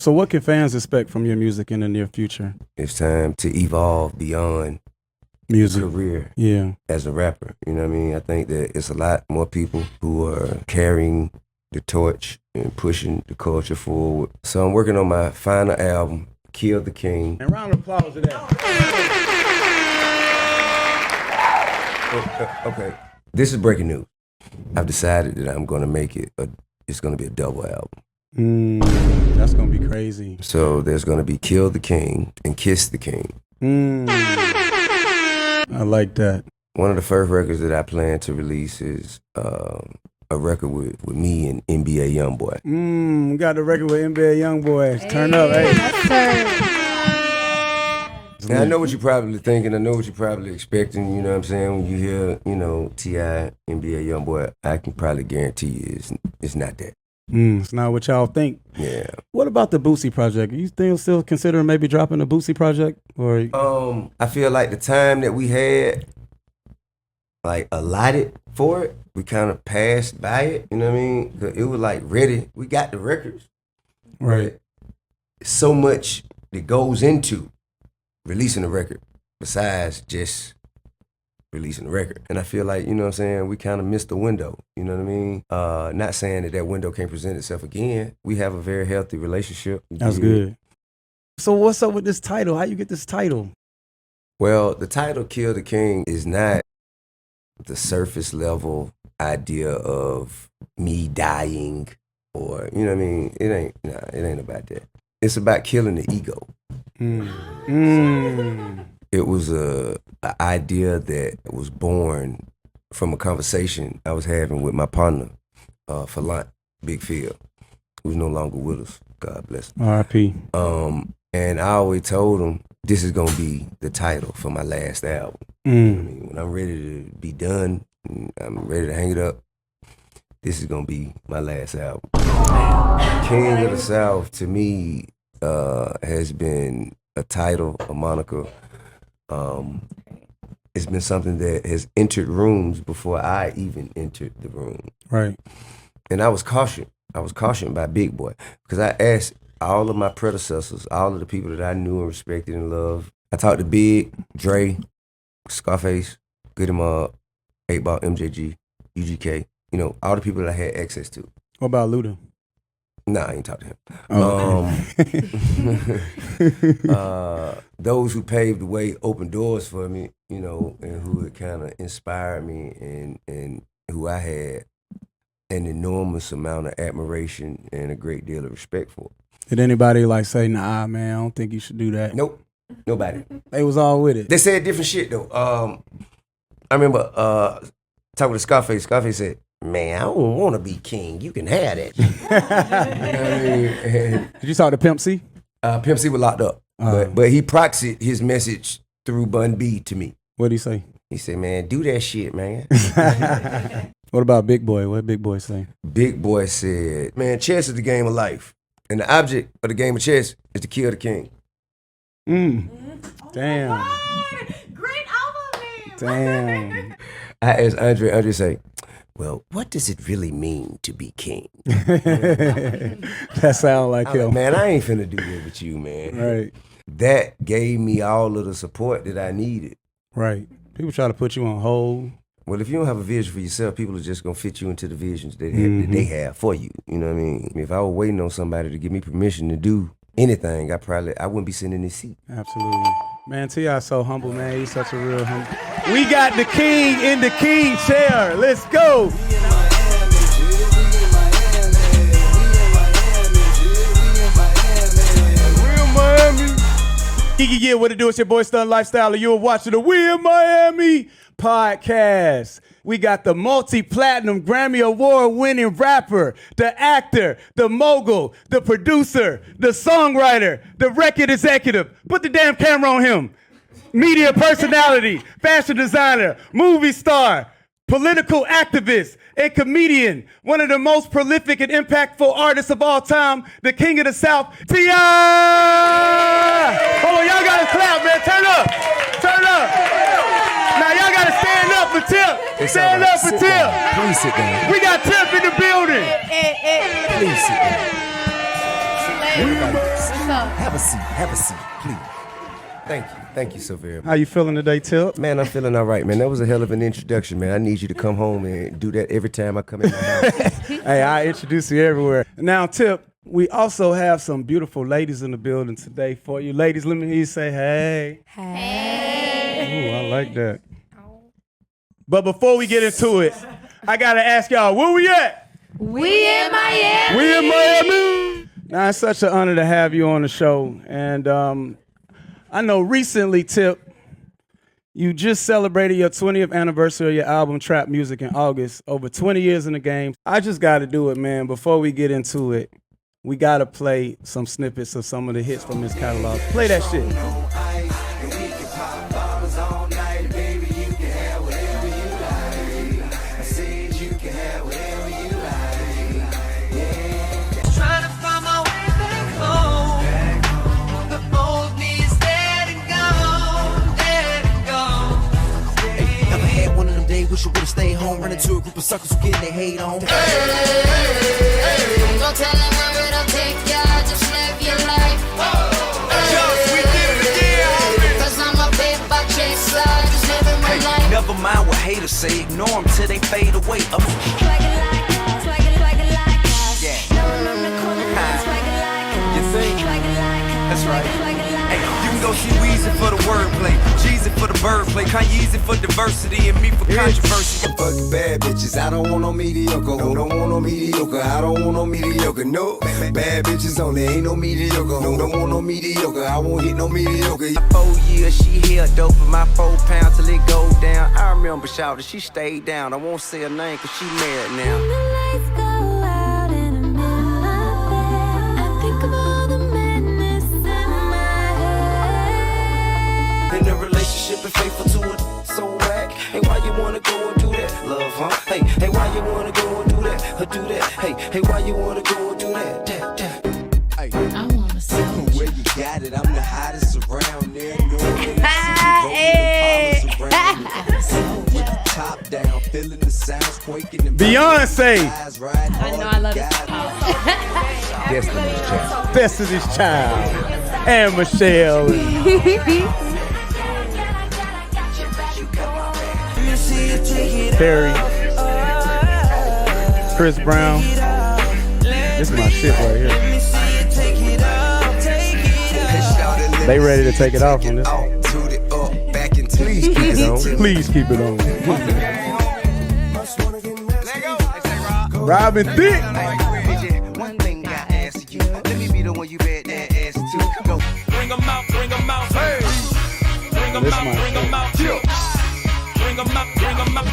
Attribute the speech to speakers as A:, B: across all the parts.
A: So what can fans expect from your music in the near future?
B: It's time to evolve beyond
A: Music.
B: career
A: Yeah.
B: as a rapper. You know what I mean? I think that it's a lot more people who are carrying the torch and pushing the culture forward. So I'm working on my final album, Kill the King.
A: And round of applause to that.
B: Okay, this is breaking news. I've decided that I'm going to make it, it's going to be a double album.
A: That's going to be crazy.
B: So there's going to be Kill the King and Kiss the King.
A: I like that.
B: One of the first records that I plan to release is a record with me and NBA Youngboy.
A: We got the record with NBA Youngboy.
C: Hey,
A: Turn up, hey.
B: And I know what you're probably thinking. I know what you're probably expecting. You know what I'm saying? When you hear, you know, T.I., NBA Youngboy, I can probably guarantee you it's not that.
A: It's not what y'all think.
B: Yeah.
A: What about the Boosie project? You still considering maybe dropping the Boosie project? Or
B: I feel like the time that we had, like, allotted for it, we kind of passed by it. You know what I mean? 'Cause it was like ready. We got the records.
A: right.
B: So much that goes into releasing a record besides just releasing a record. And I feel like, you know what I'm saying, we kind of missed the window. You know what I mean? Not saying that window can't present itself again. We have a very healthy relationship.
A: That's good. So what's up with this title? How you get this title?
B: Well, the title Kill the King is not the surface level idea of me dying or, you know what I mean? It ain't about that. It's about killing the ego. It was a idea that was born from a conversation I was having with my partner, Falant, Big Phil, who's no longer with us. God bless him.
A: R.I.P.
B: And I always told him this is gonna be the title for my last album. You know what I mean? When I'm ready to be done, I'm ready to hang it up, this is gonna be my last album. King of the South, to me, has been a title, a moniker. It's been something that has entered rooms before I even entered the room.
A: Right.
B: And I was cautioned. I was cautioned by Big Boy because I asked all of my predecessors, all of the people that I knew and respected and loved. I talked to Big, Dre, Scarface, Goody Mob, 8-Ball, MJG, UGK, you know, all the people that I had access to.
A: What about Luda?
B: Nah, I ain't talked to him. Those who paved the way, opened doors for me, you know, and who had kind of inspired me and who I had an enormous amount of admiration and a great deal of respect for.
A: Did anybody like say, nah, man, I don't think you should do that?
B: Nope, nobody.
A: They was all with it.
B: They said different shit though. I remember talking to Scarface. Scarface said, "Man, I don't want to be king. You can have that." You know what I mean? And
A: Did you talk to Pimp C?
B: Pimp C was locked up, but he proxied his message through Bun B to me.
A: What'd he say?
B: He said, "Man, do that shit, man."
A: What about Big Boy? What Big Boy say?
B: Big Boy said, "Man, chess is the game of life, and the object of the game of chess is to kill the king."
A: Damn.
C: Great album name.
A: Damn.
B: I asked Andre. Andre say, "Well, what does it really mean to be king?"
A: That sound like
B: I'm
A: him.
B: like, man, I ain't finna do that with you, man.
A: Right.
B: That gave me all of the support that I needed.
A: Right. People try to put you on hold.
B: Well, if you don't have a vision for yourself, people are just gonna fit you into the visions that they have for you. You know what I mean? If I were waiting on somebody to give me permission to do anything, I wouldn't be sitting in this seat.
A: Absolutely. Man, T.I. so humble, man. He's such a real humble. We got the king in the king chair. Let's go. Real Miami. Yeah, what it do? It's your boy Stunt Lifestyle, and you're watching the We in Miami podcast. We got the multi-platinum Grammy Award-winning rapper, the actor, the mogul, the producer, the songwriter, the record executive. Put the damn camera on him. Media personality, fashion designer, movie star, political activist, and comedian. One of the most prolific and impactful artists of all time, the king of the South, T.I. Hold on, y'all gotta clap, man. Turn up. Turn up. Now y'all gotta stand up for Tip. Stand up for Tip.
B: Please sit down.
A: We got Tip in the building.
B: Please sit down. Have a seat, please. Thank you so very much.
A: How you feeling today, Tip?
B: Man, I'm feeling all right, man. That was a hell of an introduction, man. I need you to come home and do that every time I come in my house.
A: Hey, I introduce you everywhere. Now, Tip, we also have some beautiful ladies in the building today for you. Ladies, let me hear you say hey. Hey. Ooh, I like that. But before we get into it, I got to ask y'all, where we at?
C: We in Miami.
A: We in Miami. Now, it's such an honor to have you on the show. And I know recently, Tip, you just celebrated your 20th anniversary of your album, Trap Music, in August. Over 20 years in the game. I just got to do it, man. Before we get into it, we got to play some snippets of some of the hits from his catalog. Play that shit.
D: Wish you would've stayed home, running to a group of suckers who getting their hate on.
E: Don't tell them where it'll take ya, just live your life.
D: We did it again,
E: Cause I'm a big buck chaser, just living my life.
D: never mind what haters say, ignore them till they fade away.
E: Swagger like us, swagger like us.
D: Yeah.
E: No one on the corner, swagger like us.
D: You think?
E: Swagger like us,
D: That's right.
E: swagger like
D: Hey,
E: us.
D: you can go see Weezy for the wordplay, Jeezy for the birdplay, Kanyeezy for diversity, and me for controversy.
F: Fuck bad bitches, I don't want no mediocre. Who don't want no mediocre? I don't want no mediocre. No, bad bitches only, ain't no mediocre. Who don't want no mediocre? I won't hit no mediocre.
D: 4 years, she held dope for my 4 pounds till it go down. I remember shouting, she stayed down. I won't say her name cause she married now.
E: The lights go out in the middle of bed. I think of all the madness in my head.
D: In a relationship and faithful to it, so whack. Hey, why you wanna go and do that? Love, huh? Hey, why you wanna go and do that? Or do that? Hey, why you wanna go and do that?
F: Hey,
E: I wanna see
F: where you got it? I'm the hottest around there. No with the top down, feeling the sounds quaking. And
A: Beyonce.
F: eyes right.
C: I know, I love it.
A: Destiny's Child. And Michelle. Perry. Chris Brown. This is my shit right here. They ready to take it off on this one.
B: Please keep it on.
A: Please keep it on. Robin Thicke.
D: One thing I ask you, let me be the one you bet that ass to. Go. Bring 'em out, hey. Bring 'em
A: This
D: out,
A: my
D: bring 'em out, chill. Bring 'em out, hey. Bring 'em out,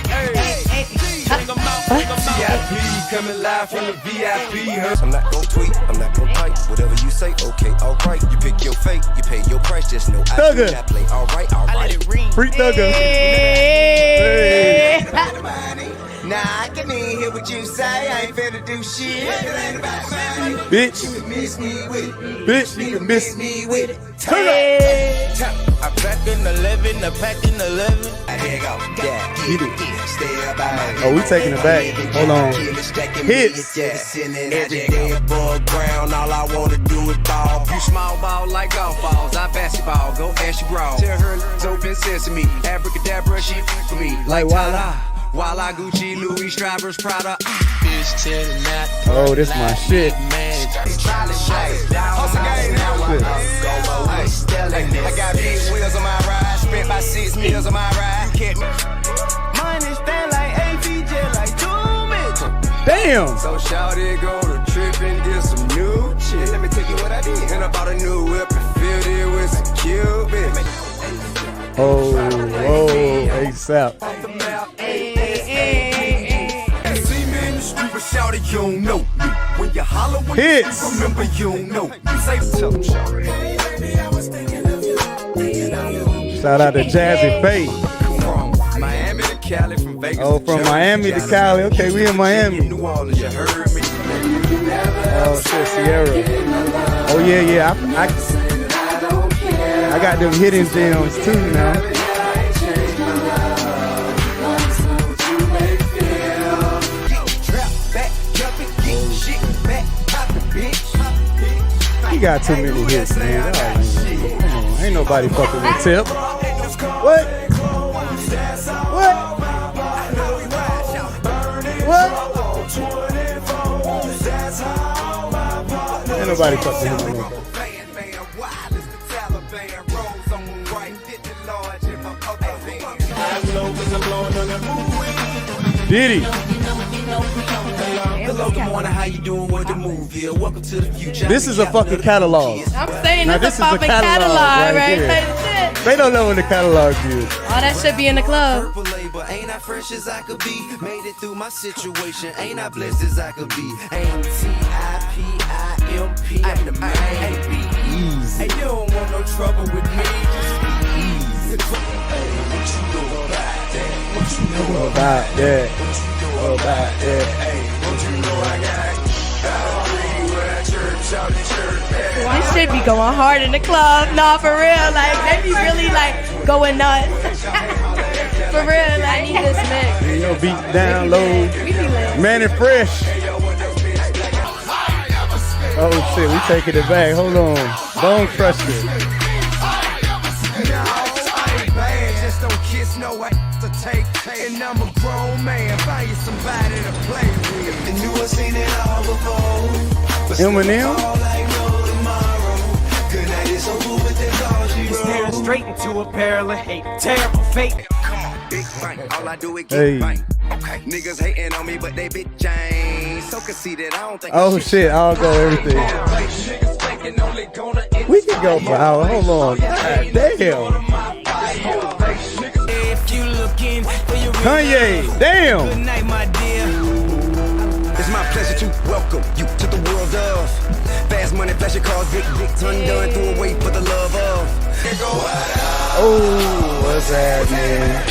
F: VIP coming live from the VIP.
B: I'm not gon' tweet, I'm not gon' fight. Whatever you say, okay, alright. You pick your fate, you pay your price. Just know I do
A: Thugger.
B: not play. Alright.
A: Free Thugger. Hey.
F: Nah, I can even hear what you say. I ain't finna do shit.
A: Bitch.
F: You can miss me with it.
A: Bitch, you can miss me.
F: me with it.
D: I pack in 11, I pack in 11.
F: Here you go. Yeah.
A: Get it.
F: Stay about
A: Oh, we taking it back. Hold on. Hits.
F: Every day above ground, all I wanna do is ball.
D: You small ball like golf balls, I basketball, go ask your growl. Tell her it's open sesame, abracadabra, she for me.
A: Like voila.
D: Voila, Gucci, Louis, Strivers, Prada. Bitch, tell them not.
A: Oh, this my shit.
F: I got big wheels on my ride, spent about 6 meals on my ride. Kept me.
D: Mine is stand like AVJ, like 2 minutes.
A: Damn.
F: So shawty go to trip and get some new shit. Let me tell you what I did. And I bought a new whip and filled it with some Cubans.
A: Oh, ASAP.
F: See me in the street, but shawty, you don't know me. When you holler, when
A: Hits.
F: you remember, you don't know me. Say, tell them, shawty.
A: Shout out to Jazzy Faye.
F: From Miami to Cali, from Vegas
A: Oh,
F: to
A: from
F: Jersey,
A: Miami to Cali. Okay, we in Miami.
F: New Orleans, you heard me.
A: Oh shit, Sierra. Oh yeah. I got them hidden gems too now.
F: Trap back, jumping, get shit back, pop the bitch.
A: got too many hits, man. Come on, ain't nobody fucking with Tip. What? What? What? Ain't nobody fucking with him. Diddy.
D: Hello, good morning, how you doing? What the move here? Welcome to the future.
A: This is a fucking catalog.
C: I'm saying
A: Now,
C: this
A: this
C: is a
A: is the
C: popping
A: catalog
C: catalog,
A: right
C: right?
A: here.
C: Like, shit.
A: They don't know what the catalog is.
C: All that should be in the club.
D: Purple label, ain't I fresh as I could be? Made it through my situation, ain't I blessed as I could be? ATIPIMP, I'm the man. Hey, you don't want no trouble with me, just be easy. What you know about that? What you know
A: About that. About that.
D: What you know I got?
C: This shit be going hard in the club. No, for real. Like, they be really, like, going nuts. For real, like, I need this mix.
A: You know, beat down low.
C: We be lit.
A: Man and fresh. Oh shit, we taking it back. Hold on. Bone Crusher.
D: Just don't kiss no ass to take. And I'm a grown man, find you somebody to play with. If you knew I seen it all before.
A: Eminem.
D: Staring straight into a barrel of hate. Terrible fate. Come on, big bang. All I do is
A: Hey.
D: get bang. Okay, niggas hating on me, but they bitch ain't. So conceited, I don't think.
A: Oh shit, I'll go everything. We can go for hours. Hold on. God damn.
D: If you looking for your
A: Kanye, damn.
D: good night, my dear. It's my pleasure to welcome you to the world of fast money, flashy cars, big dicks, undone, threw away for the love of.
A: Oh, what's that, man?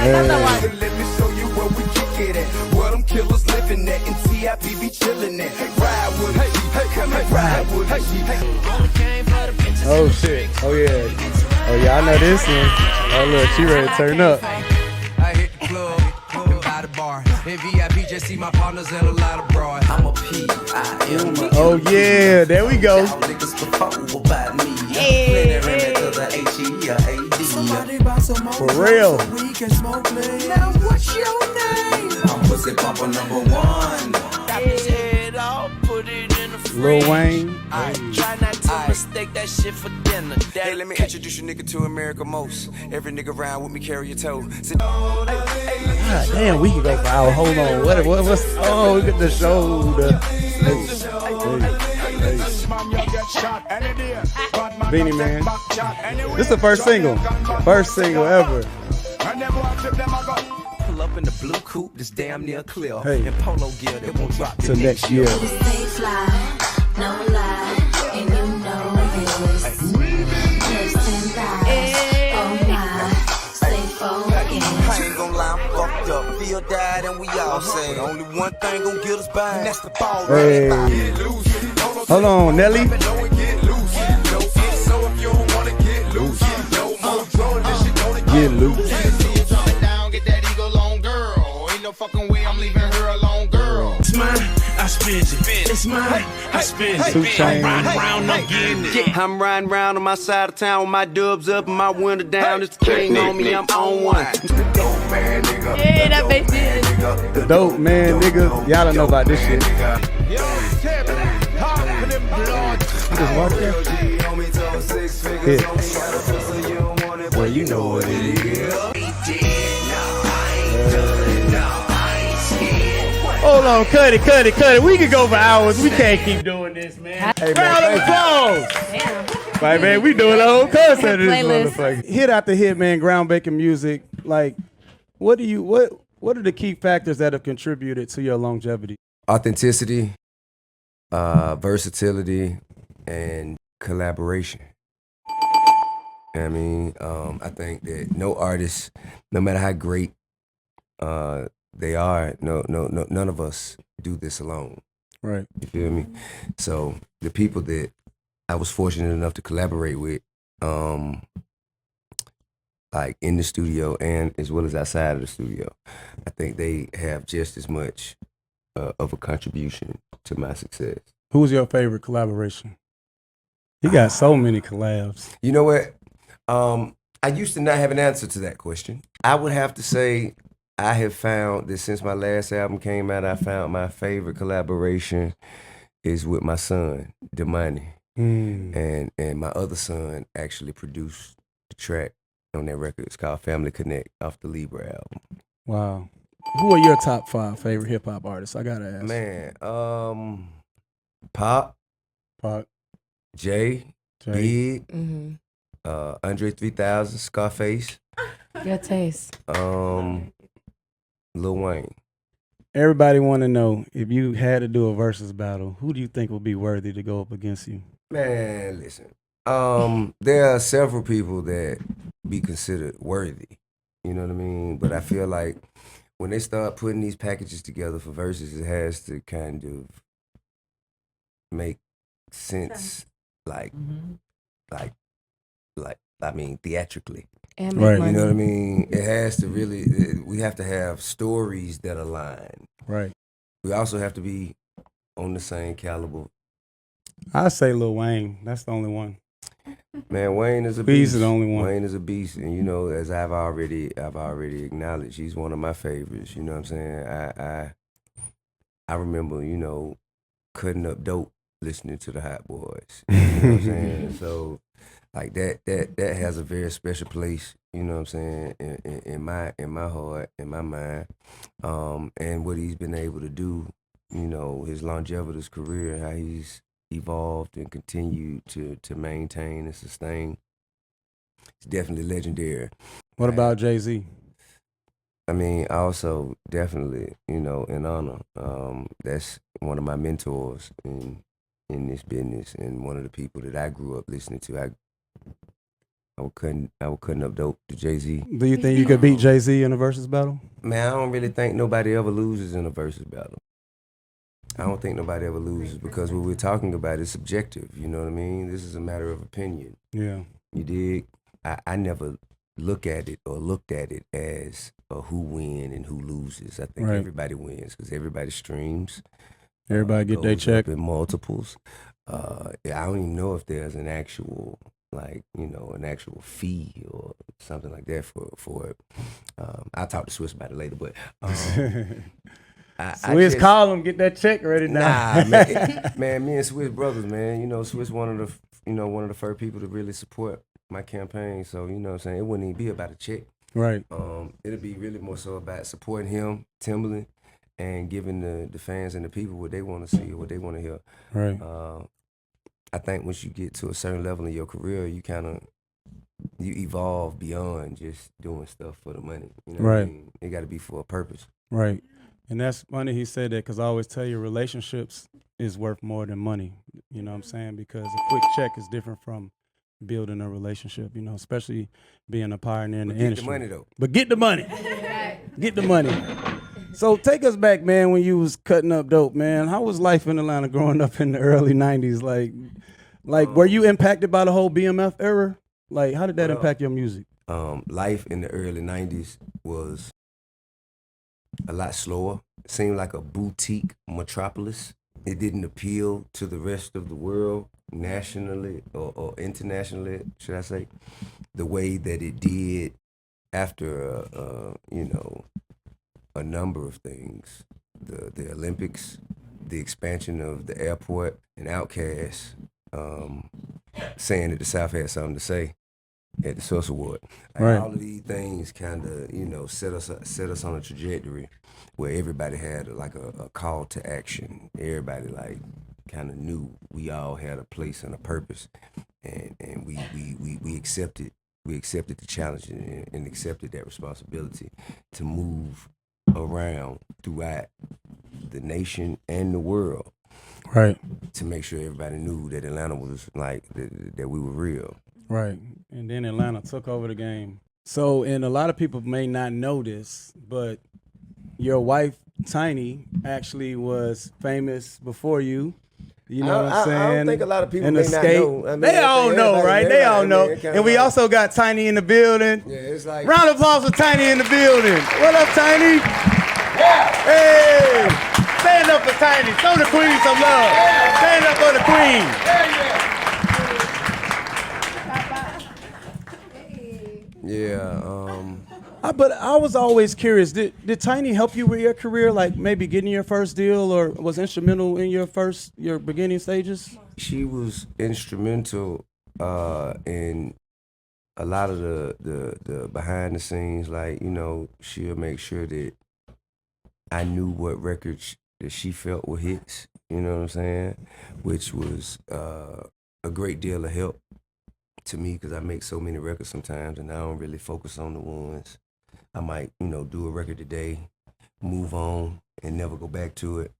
D: Let me show you where we kick it at. Where them killers living at, and TIP be chillin' at. Ride with it, hey, come and ride with it.
A: Oh shit. Oh yeah. Oh yeah, I know this one. Oh look, she ready to turn up.
D: I hit the club and by the bar. In VIP, just see my partners and a lot of broad. I'm a P.I.M.
A: Oh yeah, there we go.
D: Niggas before about me. Play that remix to the H-E-A-D.
A: For real.
D: Now what's your name? I'm Pussy Papa number one. Got his head off, put it in the
A: Lil Wayne.
D: Try not to mistake that shit for dinner. Hey, let me introduce you nigga to America most. Every nigga round with me carry your toe.
A: God damn, we can go for hours. Hold on. What's oh, look at the shoulder. Hey. Beanie Man. This is the first single. First single ever.
D: Pull up in the blue coupe, this damn near clear.
A: Hey.
D: In polo gear, they won't drop
A: Till next year.
E: Stay fly, no lie, and you know this. Just and lies, oh my, stay focused.
D: I ain't gon' lie, I'm fucked up. Feel died and we all say. Only one thing gon' get us by, and that's the ball.
A: Hey. Hold on, Nelly. Get loose.
G: It's mine, I spend it. It's mine, I spend it.
A: 2 Chainz.
G: Round, I'm getting it.
D: I'm riding round on my side of town with my dubs up and my window down. It's the king on me, I'm on one.
C: Yeah, that bass is.
A: The dope man, nigga. Y'all don't know about this shit. You just watch that? Hit. Well, you know what it is. Hold on, cut it. We can go for hours. We can't keep doing this, man. Hey, man, round of applause. Right, man, we doing a whole concert of this
C: Playlist.
A: motherfucker. Hit after hit, man, groundbreaking music. Like, what are the key factors that have contributed to your longevity?
B: Authenticity, versatility, and collaboration. I mean, I think that no artist, no matter how great they are, none of us do this alone.
A: Right.
B: You feel me? So the people that I was fortunate enough to collaborate with, like in the studio and as well as outside of the studio, I think they have just as much of a contribution to my success.
A: Who was your favorite collaboration? He got so many collabs.
B: You know what? I used to not have an answer to that question. I would have to say I have found that since my last album came out, I found my favorite collaboration is with my son, Damani. And my other son actually produced the track on that record. It's called Family Connect off the Libra album.
A: Wow. Who are your top 5 favorite hip hop artists? I gotta ask.
B: Man, Pop, Jay, Big, Andre 3000, Scarface,
C: Your taste.
B: Lil Wayne.
A: Everybody want to know, if you had to do a versus battle, who do you think would be worthy to go up against you?
B: Man, listen. There are several people that be considered worthy. You know what I mean? But I feel like when they start putting these packages together for verses, it has to kind of make sense, theatrically.
C: And
A: Right.
C: make money.
B: You know what I mean? It has to really, we have to have stories that align.
A: Right.
B: We also have to be on the same caliber.
A: I say Lil Wayne. That's the only one.
B: Man, Wayne is a beast.
A: He's the only one.
B: Wayne is a beast, and you know, as I've already acknowledged, he's one of my favorites. You know what I'm saying? I remember, you know, cutting up dope listening to the Hot Boys. You know what I'm saying? So, like that has a very special place. You know what I'm saying? In my heart, in my mind, and what he's been able to do. You know, his longevitous career, how he's evolved and continued to maintain and sustain. It's definitely legendary.
A: What about Jay-Z?
B: I mean, also definitely, you know, in honor. That's one of my mentors in this business, and one of the people that I grew up listening to. I was cutting up dope to Jay-Z.
A: Do you think you could beat Jay-Z in a versus battle?
B: Man, I don't really think nobody ever loses in a versus battle. I don't think nobody ever loses, because what we're talking about is subjective. You know what I mean? This is a matter of opinion.
A: Yeah.
B: You dig? I never looked at it as a who win and who loses. I think everybody wins because everybody streams.
A: Everybody get their
B: goes
A: check.
B: up in multiples. I don't even know if there's an actual, like, you know, an actual fee or something like that for it. I'll talk to Swiss about it later, but
A: Swiss, call him, get that check ready now.
B: Nah, man, me and Swiss brothers, man. You know, Swiss one of the first people to really support my campaign. So, you know what I'm saying? It wouldn't even be about a check.
A: Right.
B: It'll be really more so about supporting him, Timberland, and giving the fans and the people what they want to see or what they want to hear.
A: Right.
B: I think once you get to a certain level in your career, you evolve beyond just doing stuff for the money. You know what I mean? It got to be for a purpose.
A: Right. And that's funny he said that, because I always tell you relationships is worth more than money. You know what I'm saying? Because a quick check is different from building a relationship, you know, especially being a pioneer in the industry.
B: Get the money, though.
A: But get the money. Get the money. So take us back, man, when you was cutting up dope, man. How was life in Atlanta growing up in the early 90s? Like were you impacted by the whole BMF era? Like, how did that impact your music?
B: Life in the early 90s was a lot slower. It seemed like a boutique metropolis. It didn't appeal to the rest of the world nationally or internationally, should I say, the way that it did after, a number of things. The Olympics, the expansion of the airport, and Outkast saying that the South had something to say at the Source Award. Like, all of these things kind of, set us on a trajectory where everybody had a call to action. Everybody kind of knew we all had a place and a purpose, and we accepted the challenge and accepted that responsibility to move around throughout the nation and the world.
A: Right.
B: To make sure everybody knew that Atlanta was that we were real.
A: Right. And then Atlanta took over the game. So, and a lot of people may not know this, but your wife, Tiny, actually was famous before you. You know what I'm saying?
B: I don't think a lot of people
A: and
B: may not know. I mean,
A: they all know, right? They all know. And we also got Tiny in the building.
B: Yeah, it's like,
A: round of applause for Tiny in the building. What up, Tiny? Yeah. Hey. Stand up for Tiny. Show the queen some love. Stand up for the queen.
B: Yeah.
A: But I was always curious. Did Tiny help you with your career? Like maybe getting your first deal, or was instrumental in your beginning stages?
B: She was instrumental in a lot of the behind the scenes. Like, you know, she'll make sure that I knew what records that she felt were hits. You know what I'm saying? Which was a great deal of help to me, because I make so many records sometimes, and I don't really focus on the ones. I might, you know, do a record today, move on, and never go back to it.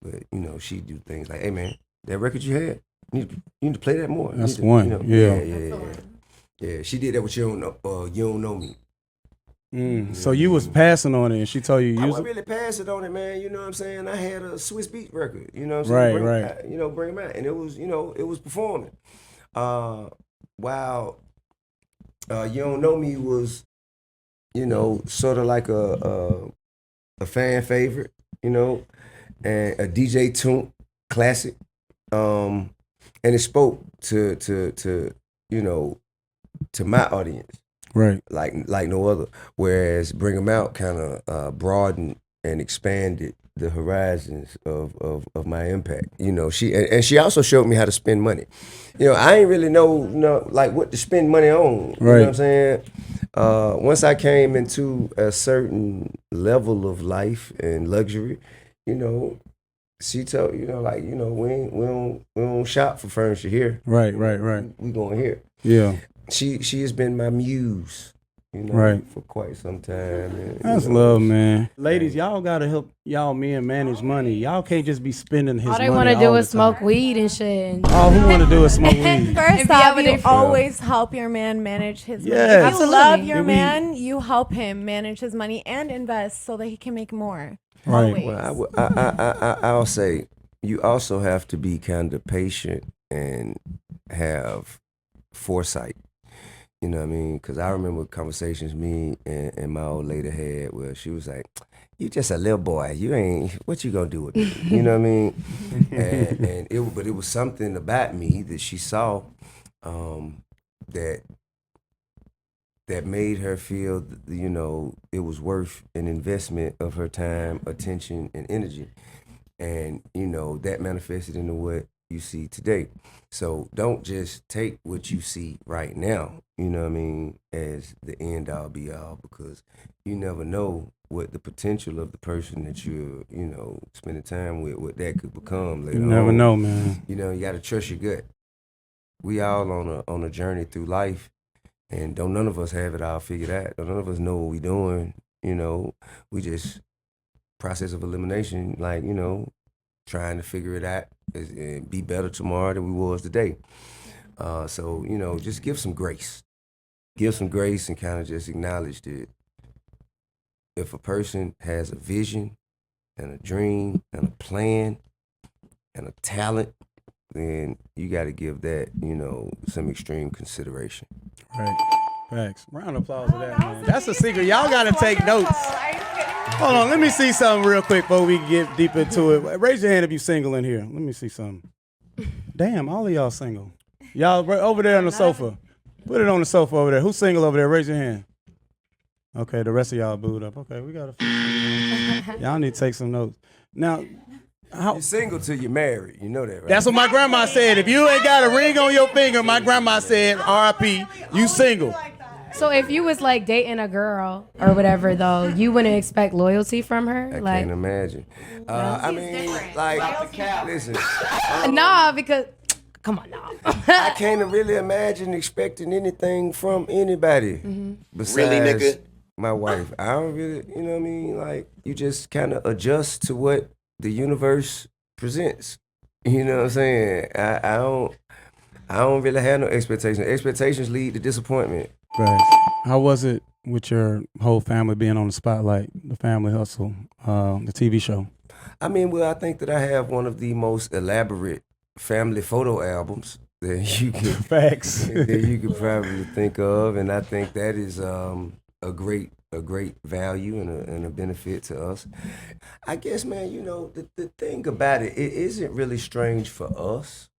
B: But, you know, she do things like, hey, man, that record you had, you need to play that more.
A: That's one,
B: you know,
A: yeah.
B: Yeah, she did that with You Don't Know Me.
A: So you was passing on it, and she told you
B: I
A: use
B: wasn't
A: it?
B: really passing on it, man. You know what I'm saying? I had a Swiss Beat record. You know what I'm saying?
A: Right.
B: Bring them out, and it was, you know, it was performing. While You Don't Know Me was, you know, sort of like a fan favorite, you know, and a DJ tune classic, and it spoke to you know, to my audience,
A: Right.
B: like no other. Whereas Bring 'Em Out kind of broadened and expanded the horizons of my impact. You know, she also showed me how to spend money. You know, I ain't really know like what to spend money on. You know what I'm saying? Once I came into a certain level of life and luxury, you know, she told, you know, like, you know, we don't shop for furniture here.
A: Right.
B: We going here.
A: Yeah.
B: She has been my muse, you know, for quite some time. And,
A: That's love, man. Ladies, y'all gotta help y'all men manage money. Y'all can't just be spending his money.
C: All they want to do is smoke weed and shit.
A: All who want to do is smoke weed.
H: First off, you always help your man manage his money. If you love your man, you help him manage his money and invest so that he can make more.
A: Right.
H: Always.
B: Well, I'll say you also have to be kind of patient and have foresight. You know what I mean? Because I remember conversations me and my old lady had where she was like, "You just a little boy. You ain't. What you gonna do with me?" You know what I mean? But it was something about me that she saw that made her feel, you know, it was worth an investment of her time, attention, and energy. And, you know, that manifested into what you see today. So don't just take what you see right now, you know what I mean, as the end all be all, because you never know what the potential of the person that you're, you know, spending time with, what that could become later on.
A: You never know, man.
B: You know, you got to trust your gut. We all on a journey through life, and don't none of us have it all figured out. Don't none of us know what we doing. You know, we just process of elimination, like, you know, trying to figure it out and be better tomorrow than we was today. So, you know, just give some grace. Give some grace and kind of just acknowledge that if a person has a vision and a dream and a plan and a talent, then you got to give that, you know, some extreme consideration.
A: Right. Facts. Round of applause for that, man. That's a secret. Y'all got to take notes. Hold on. Let me see something real quick before we get deep into it. Raise your hand if you single in here. Let me see something. Damn, all of y'all single. Y'all right over there on the sofa. Put it on the sofa over there. Who's single over there? Raise your hand. Okay, the rest of y'all booed up. Okay, we got to. Y'all need to take some notes. Now,
B: You're single till you're married. You know that, right?
A: that's what my grandma said. If you ain't got a ring on your finger, my grandma said, R.I.P., you single.
C: So if you was like dating a girl or whatever, though, you wouldn't expect loyalty from her?
B: I
C: like,
B: can't imagine. I mean, like, listen.
C: Nah, because, come on now.
B: I can't really imagine expecting anything from anybody besides
I: Really, nigga?
B: my wife. I don't really, you know what I mean? Like, you just kind of adjust to what the universe presents. You know what I'm saying? I don't really have no expectations. Expectations lead to disappointment.
A: Right. How was it with your whole family being on the spotlight, the Family Hustle, the TV show?
B: I mean, well, I think that I have one of the most elaborate family photo albums that you could
A: Facts.
B: that you could probably think of, and I think that is a great a great value and a benefit to us. I guess, man, you know, the thing about it isn't really strange for us.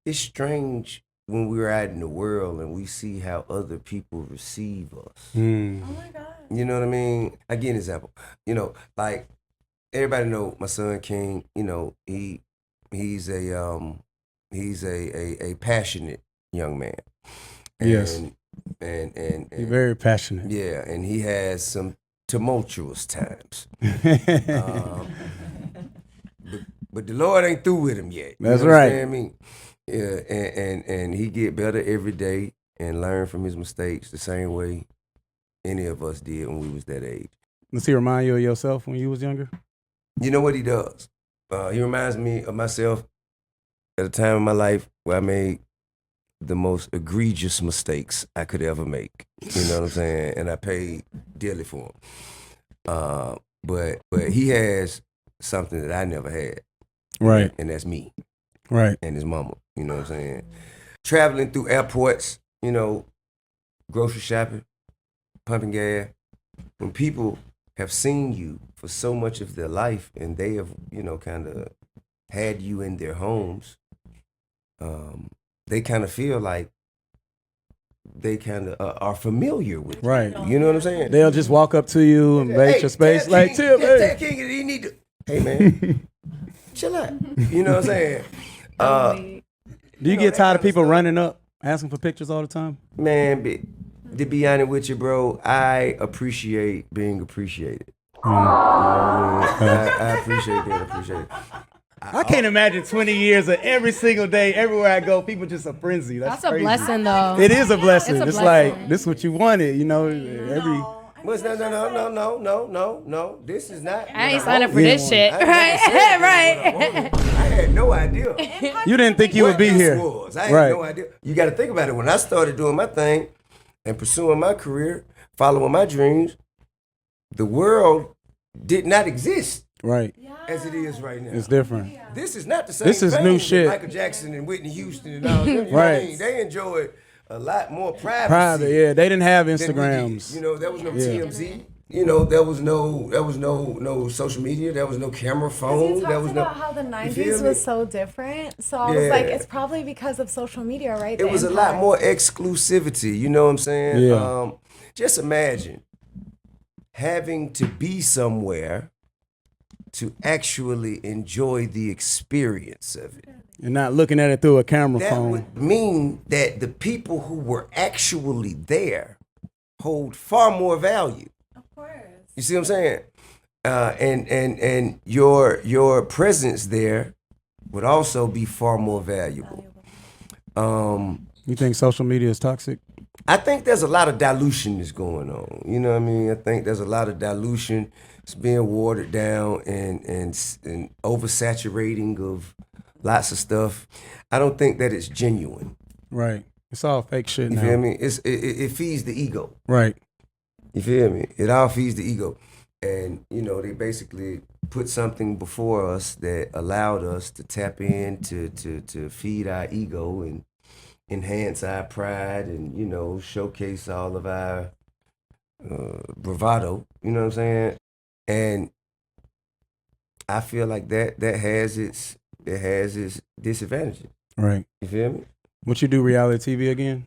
B: It's strange when we're out in the world and we see how other people receive us.
H: Oh my God.
B: You know what I mean? I give an example. You know, like everybody know my son King. You know, he's a passionate young man.
A: Yes.
B: And
A: He's very passionate.
B: yeah, and he has some tumultuous times. But the Lord ain't through with him yet. You
A: That's
B: understand
A: right.
B: me? Yeah, and he get better every day and learn from his mistakes the same way any of us did when we was that age.
A: Does he remind you of yourself when you was younger?
B: You know what he does? He reminds me of myself at a time in my life where I made the most egregious mistakes I could ever make. You know what I'm saying? And I paid dearly for them. But he has something that I never had.
A: Right.
B: And that's me.
A: Right.
B: And his mama. You know what I'm saying? Traveling through airports, you know, grocery shopping, pumping gas. When people have seen you for so much of their life and they have, you know, kind of had you in their homes, they kind of feel like they kind of are familiar with you.
A: Right.
B: You know what I'm saying?
A: They'll just walk up to you and invade your space. Like, Tim,
B: Tell King that he need to, hey man, chill out. You know what I'm saying?
A: Do you get tired of people running up, asking for pictures all the time?
B: Man, to be honest with you, bro, I appreciate being appreciated. You know what I mean? I appreciate being appreciated.
A: I can't imagine 20 years of every single day, everywhere I go, people just a frenzy. That's
C: a
A: crazy.
C: blessing, though.
A: It is a blessing.
C: It's a
A: It's
C: blessing.
A: like, this is what you wanted, you know, every...
B: No. This is not.
C: I ain't signed up for this shit.
B: I had no idea.
A: You didn't think you would be
B: what this
A: here.
B: was. I had
A: Right.
B: no idea. You got to think about it. When I started doing my thing and pursuing my career, following my dreams, the world did not exist
A: Right.
B: as it is right now.
A: It's different.
B: This is not the same
A: This is
B: thing
A: new
B: that
A: shit.
B: Michael Jackson and Whitney Houston and all them. You know what I
A: Right.
B: mean? They enjoyed a lot more privacy.
A: Private, yeah. They didn't have
B: than we did.
A: Instagrams.
B: You know, there was no
A: Yeah.
B: TMZ. You know, there was no social media. There was no camera phone.
H: He
B: There
H: talks
B: was no.
H: about how the
B: You feel
H: 90s
B: me?
H: was so different. So I was
B: Yeah.
H: like, it's probably because of social media, right?
B: It
H: The
B: was a lot
H: impact.
B: more exclusivity. You know what I'm saying?
A: Yeah.
B: Just imagine having to be somewhere to actually enjoy the experience of it.
A: And not looking at it through a camera
B: That
A: phone.
B: would mean that the people who were actually there hold far more value.
H: Of course.
B: You see what I'm saying? And your presence there would also be far more valuable.
A: You think social media is toxic?
B: I think there's a lot of dilution that's going on. You know what I mean? I think there's a lot of dilution. It's being watered down and oversaturating of lots of stuff. I don't think that it's genuine.
A: Right. It's all fake shit
B: You
A: now.
B: feel me? It feeds the ego.
A: Right.
B: You feel me? It all feeds the ego. And, you know, they basically put something before us that allowed us to tap in to feed our ego and enhance our pride and, you know, showcase all of our bravado. You know what I'm saying? And I feel like that has its disadvantages.
A: Right.
B: You feel me?
A: Would you do reality TV again?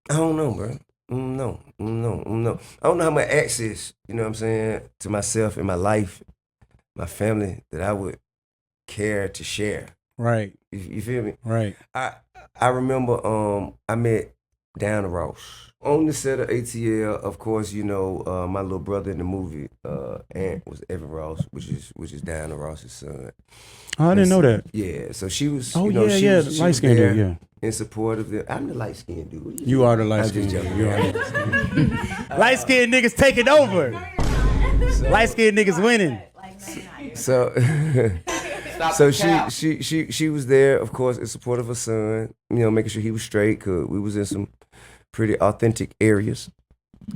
B: I don't know, bro. No. I don't know how much access, you know what I'm saying, to myself and my life, my family, that I would care to share.
A: Right.
B: You feel me?
A: Right.
B: I remember I met Diana Ross on the set of ATL. Of course, you know, my little brother in the movie, Ant, was Evan Ross, which is Diana Ross's son.
A: Oh, I didn't know that.
B: Yeah, so she was.
A: Oh,
B: you know,
A: yeah,
B: she
A: yeah,
B: was,
A: the
B: she was
A: light-skinned
B: there
A: dude, yeah.
B: in support of the. I'm the light skinned dude. What
A: You are the light
B: I'm
A: skinned
B: just
A: dude.
B: joking.
A: You are the light skinned niggas taking over. Light skinned niggas winning.
B: So, she was there, of course, in support of her son. You know, making sure he was straight, cause we was in some pretty authentic areas.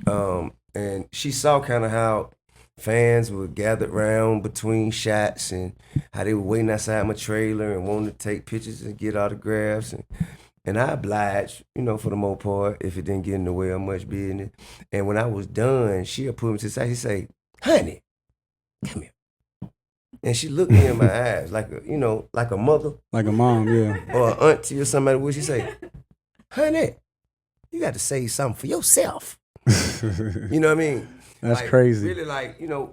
B: And she saw kind of how fans were gathered around between shots and how they were waiting outside my trailer and wanting to take pictures and get autographs. And And I obliged, for the most part, if it didn't get in the way of much business. And when I was done, she'll put me to the side. She say, honey, come here. And she looked me in my eyes like a mother.
A: Like a mom, yeah.
B: Or an auntie or somebody. What she say? Honey, you got to say something for yourself. You know what I mean?
A: That's crazy.
B: Really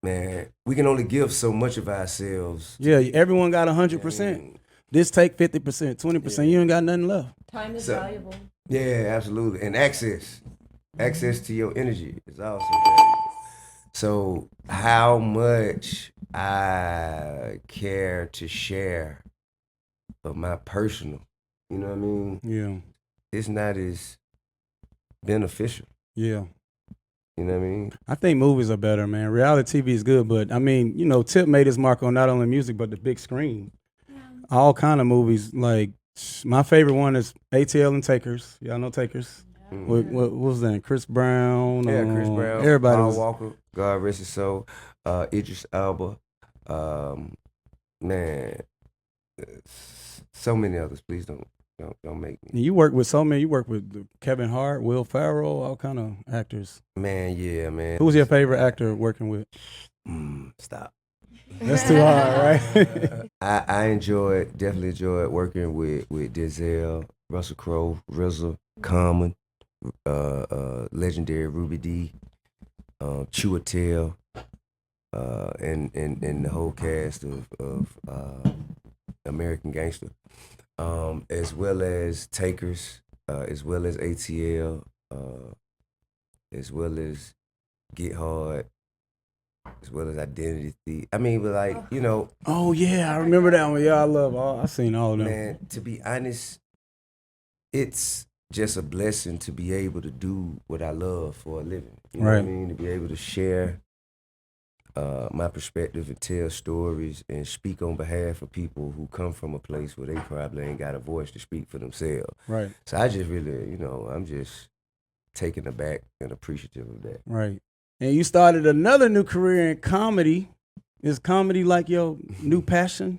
B: man, we can only give so much of ourselves.
A: Yeah, everyone got 100%. This take 50%, 20%. You ain't got nothing left.
C: Time is valuable.
B: Yeah, absolutely. And access to your energy is also valuable. So how much I care to share of my personal, you know what I mean?
A: Yeah.
B: It's not as beneficial.
A: Yeah.
B: You know what I mean?
A: I think movies are better, man. Reality TV is good, but I mean, Tip made his mark on not only music, but the big screen. Yeah. All kind of movies. Like, my favorite one is ATL and Takers. Y'all know Takers? Yeah. What was that? Chris Brown?
B: Yeah, Chris Brown.
A: Everybody
B: Paul Walker, God rest his soul. Idris Elba. Man, so many others. Please don't make me.
A: You work with so many. You work with Kevin Hart, Will Ferrell, all kind of actors.
B: Man, yeah, man.
A: Who's your favorite actor working with?
B: Stop.
A: That's too hard, right?
B: I definitely enjoyed working with Denzel, Russell Crowe, RZA, Common, legendary Ruby D, Chiwetel, and the whole cast of American Gangster. As well as Takers, as well as ATL, as well as Get Hard, as well as Identity Thief. I mean, but
A: Oh yeah, I remember that one. Yeah, I've seen all of them.
B: Man, to be honest, it's just a blessing to be able to do what I love for a living. You know what I mean? To be able to share my perspective and tell stories and speak on behalf of people who come from a place where they probably ain't got a voice to speak for themselves.
A: Right.
B: So I just really, I'm just taken aback and appreciative of that.
A: Right. And you started another new career in comedy. Is comedy like your new passion?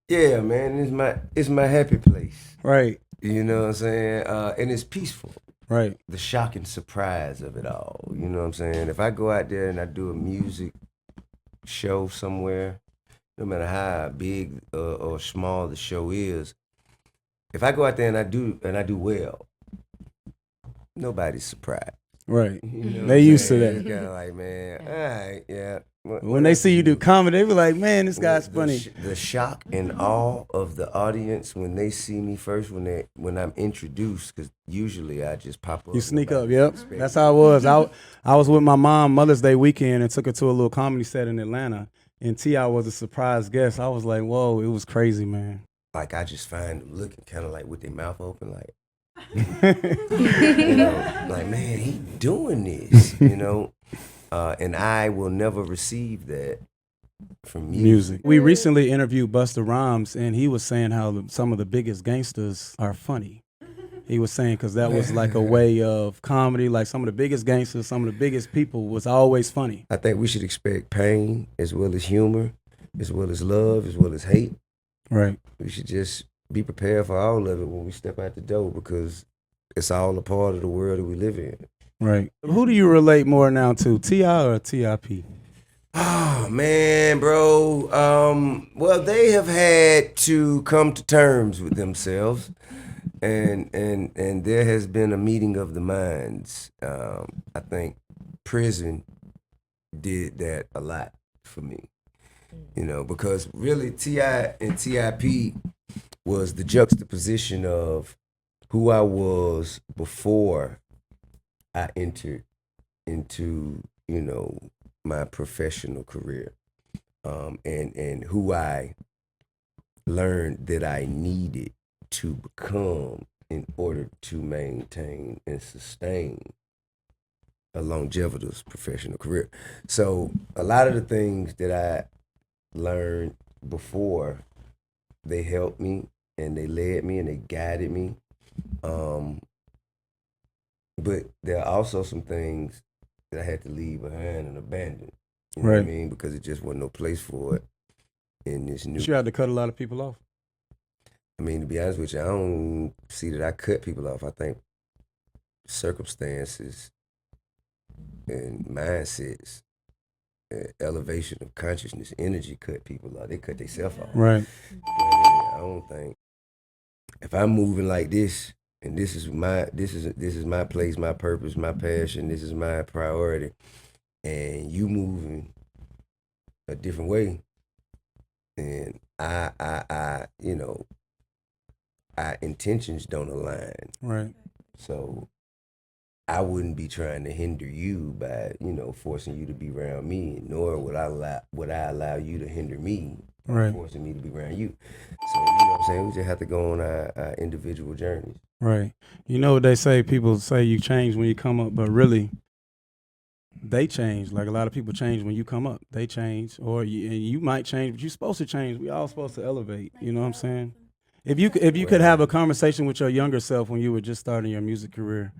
B: Yeah, man. It's my happy place.
A: Right.
B: You know what I'm saying? And it's peaceful.
A: Right.
B: The shock and surprise of it all. You know what I'm saying? If I go out there and I do a music show somewhere, no matter how big or small the show is, if I go out there and I do well, nobody's surprised.
A: Right.
B: You know
A: they used to that.
B: It's kind of like, man, all right, yeah.
A: When they see you do comedy, they be like, man, this guy's funny.
B: The shock and awe of the audience when they see me first, when I'm introduced, because usually I just pop up.
A: You sneak up, yep. That's how it was. I was with my mom Mother's Day weekend and took her to a little comedy set in Atlanta, and T.I. was a surprise guest. I was like, whoa, it was crazy, man.
B: Like, I just find them looking kind of like with their mouth open, like, like, man, he doing this, and I will never receive that from music.
A: We recently interviewed Busta Rhymes, and he was saying how some of the biggest gangsters are funny. He was saying because that was like a way of comedy, like some of the biggest gangsters, some of the biggest people was always funny.
B: I think we should expect pain as well as humor, as well as love, as well as hate.
A: Right.
B: We should just be prepared for all of it when we step out the door, because it's all a part of the world that we live in.
A: Right. Who do you relate more now to, T.I. or T.I.P.?
B: Oh, man, bro. Well, they have had to come to terms with themselves, and there has been a meeting of the minds. I think prison did that a lot for me, because really T.I. and T.I.P. was the juxtaposition of who I was before I entered into, my professional career, and who I learned that I needed to become in order to maintain and sustain a longevitous professional career. So a lot of the things that I learned before, they helped me and they led me and they guided me. But there are also some things that I had to leave behind and abandon. You know what I mean? Because it just wasn't no place for it in this new.
A: You had to cut a lot of people off.
B: I mean, to be honest with you, I don't see that I cut people off. I think circumstances and mindsets, elevation of consciousness, energy cut people off. They cut themselves off.
A: Right.
B: I don't think if I'm moving like this, and this is my place, my purpose, my passion, this is my priority, and you moving a different way, and our intentions don't align.
A: Right.
B: So I wouldn't be trying to hinder you by, forcing you to be around me, nor would I allow you to hinder me by
A: Right.
B: forcing me to be around you. So, you know what I'm saying? We just have to go on our individual journeys.
A: Right. You know what they say, people say you change when you come up, but really they change. Like a lot of people change when you come up. They change, or you might change, but you're supposed to change. We all supposed to elevate. You know what I'm saying? If you could have a conversation with your younger self when you were just starting your music career,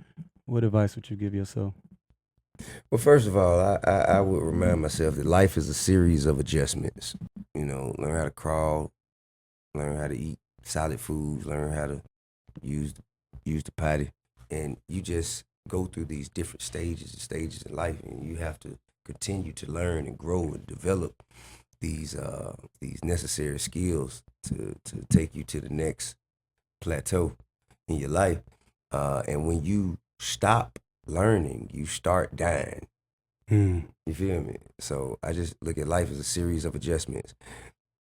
A: what advice would you give yourself?
B: Well, first of all, I would remind myself that life is a series of adjustments. Learn how to crawl, learn how to eat solid foods, learn how to use the potty, and you just go through these different stages in life, and you have to continue to learn and grow and develop these necessary skills to take you to the next plateau in your life. And when you stop learning, you start dying. You feel me? So I just look at life as a series of adjustments.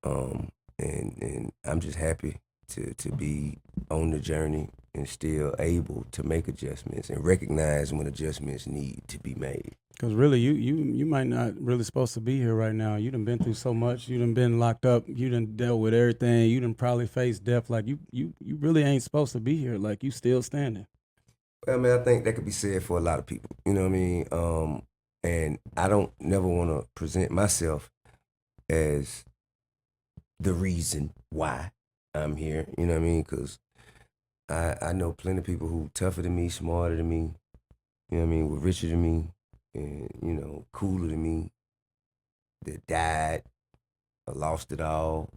B: And I'm just happy to be on the journey and still able to make adjustments and recognize when adjustments need to be made.
A: Because really, you might not really supposed to be here right now. You done been through so much. You done been locked up. You done dealt with everything. You done probably faced death. Like you really ain't supposed to be here. Like you still standing.
B: I mean, I think that could be said for a lot of people. You know what I mean? And I don't never want to present myself as the reason why I'm here. You know what I mean? Because I know plenty of people who tougher than me, smarter than me, you know what I mean, were richer than me, and, cooler than me, that died or lost it all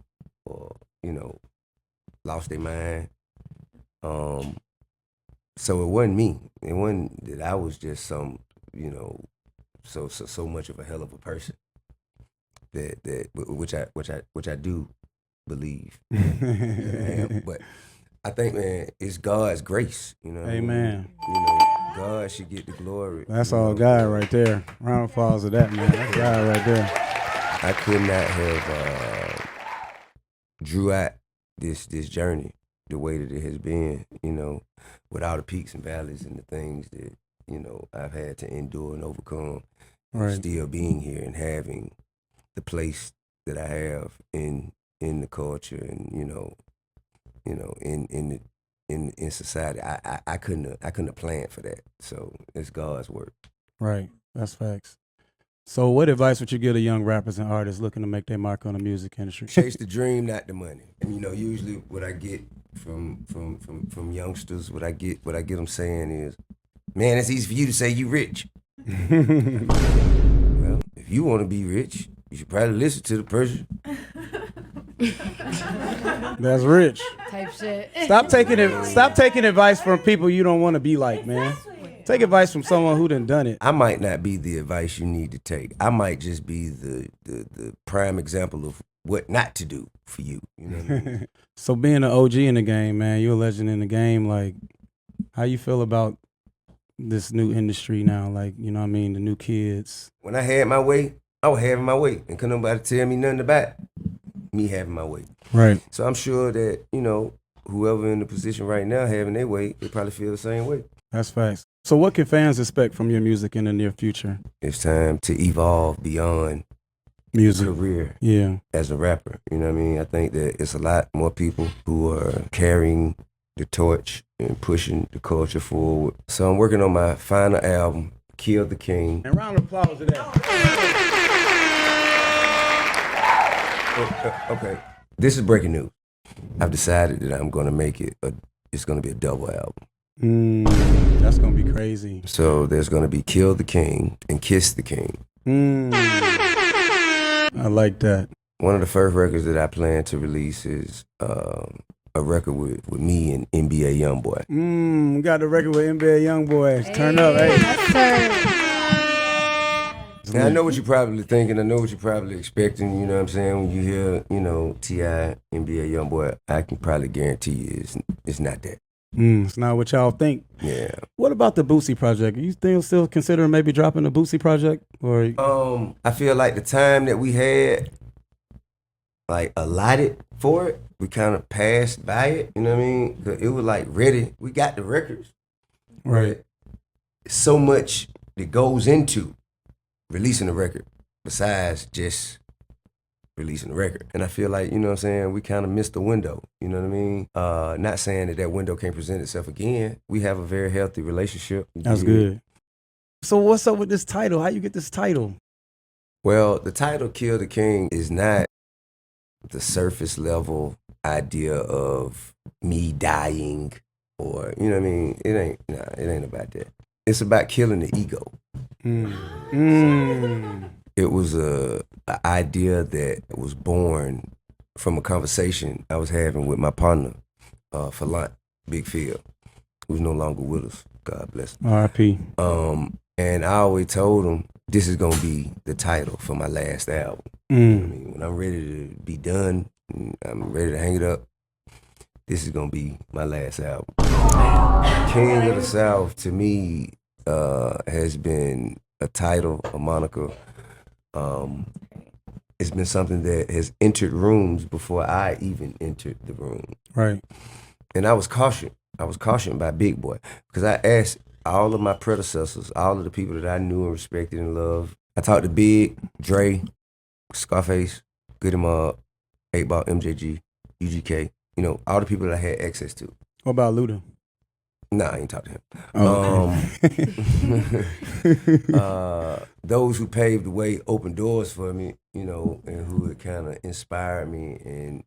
B: or, lost their mind. So it wasn't me. It wasn't that I was just some, so much of a hell of a person. That which I do believe. But I think, man, it's God's grace.
A: Amen.
B: God should get the glory.
A: That's all God right there. Round of applause to that, man. That's God right there.
B: I could not have drew out this journey the way that it has been, with all the peaks and valleys and the things that, I've had to endure and overcome.
A: Right.
B: Still being here and having the place that I have in the culture and, in society. I couldn't have planned for that. So it's God's work.
A: Right. That's facts. So what advice would you give to young rappers and artists looking to make their mark on the music industry?
B: Chase the dream, not the money. And usually what I get from youngsters, what I get them saying is, man, it's easy for you to say you rich. Well, if you want to be rich, you should probably listen to the person.
A: That's rich.
C: Type shit.
A: Stop taking advice from people you don't want to be like, man. Take advice from someone who done it.
B: I might not be the advice you need to take. I might just be the prime example of what not to do for you. You know what I mean?
A: So being an OG in the game, man, you're a legend in the game. Like, how you feel about this new industry now? Like, you know what I mean? The new kids.
B: When I had my way, I was having my way. And couldn't nobody tell me nothing about me having my way.
A: Right.
B: So I'm sure that, whoever in the position right now having their way, they probably feel the same way.
A: That's facts. So what can fans expect from your music in the near future?
B: It's time to evolve beyond
A: music
B: career
A: as
B: a rapper. You know what I mean? I think that it's a lot more people who are carrying the torch and pushing the culture forward. So I'm working on my final album, Kill the King.
A: And round of applause to that.
B: Okay, this is breaking news. I've decided that I'm going to make it, it's going to be a double album.
A: That's going to be crazy.
B: So there's going to be Kill the King and Kiss the King.
A: I like that.
B: One of the first records that I plan to release is a record with me and NBA Youngboy.
A: We got the record with NBA Youngboy. Turn up, hey.
B: And I know what you're probably thinking. I know what you're probably expecting. You know what I'm saying? When you hear, T.I., NBA Youngboy, I can probably guarantee you it's not that.
A: It's not what y'all think.
B: Yeah.
A: What about the Boosie project? You still considering maybe dropping the Boosie project? Or
B: I feel like the time that we had, like, allotted for it, we kind of passed by it. You know what I mean? 'Cause it was like ready. We got the records.
A: Right.
B: So much that goes into releasing a record besides just releasing a record. And I feel like, you know what I'm saying, we kind of missed the window. You know what I mean? Not saying that window can't present itself again. We have a very healthy relationship.
A: That's good. So what's up with this title? How you get this title?
B: Well, the title Kill the King is not the surface level idea of me dying or, you know what I mean? It ain't about that. It's about killing the ego. It was a idea that was born from a conversation I was having with my partner, Falant, Big Phil, who's no longer with us. God bless him.
A: R.I.P.
B: And I always told him this is gonna be the title for my last album. You know what I mean, when I'm ready to be done, I'm ready to hang it up, this is gonna be my last album. King of the South to me has been a title, a moniker. It's been something that has entered rooms before I even entered the room.
A: Right.
B: And I was cautioned by Big Boy because I asked all of my predecessors, all of the people that I knew and respected and loved. I talked to Big, Dre, Scarface, Goody Mob, 8 Ball, MJG, UGK, all the people that I had access to.
A: What about Luda?
B: Nah, I ain't talked to him.
A: Oh.
B: Those who paved the way, opened doors for me, and who had kind of inspired me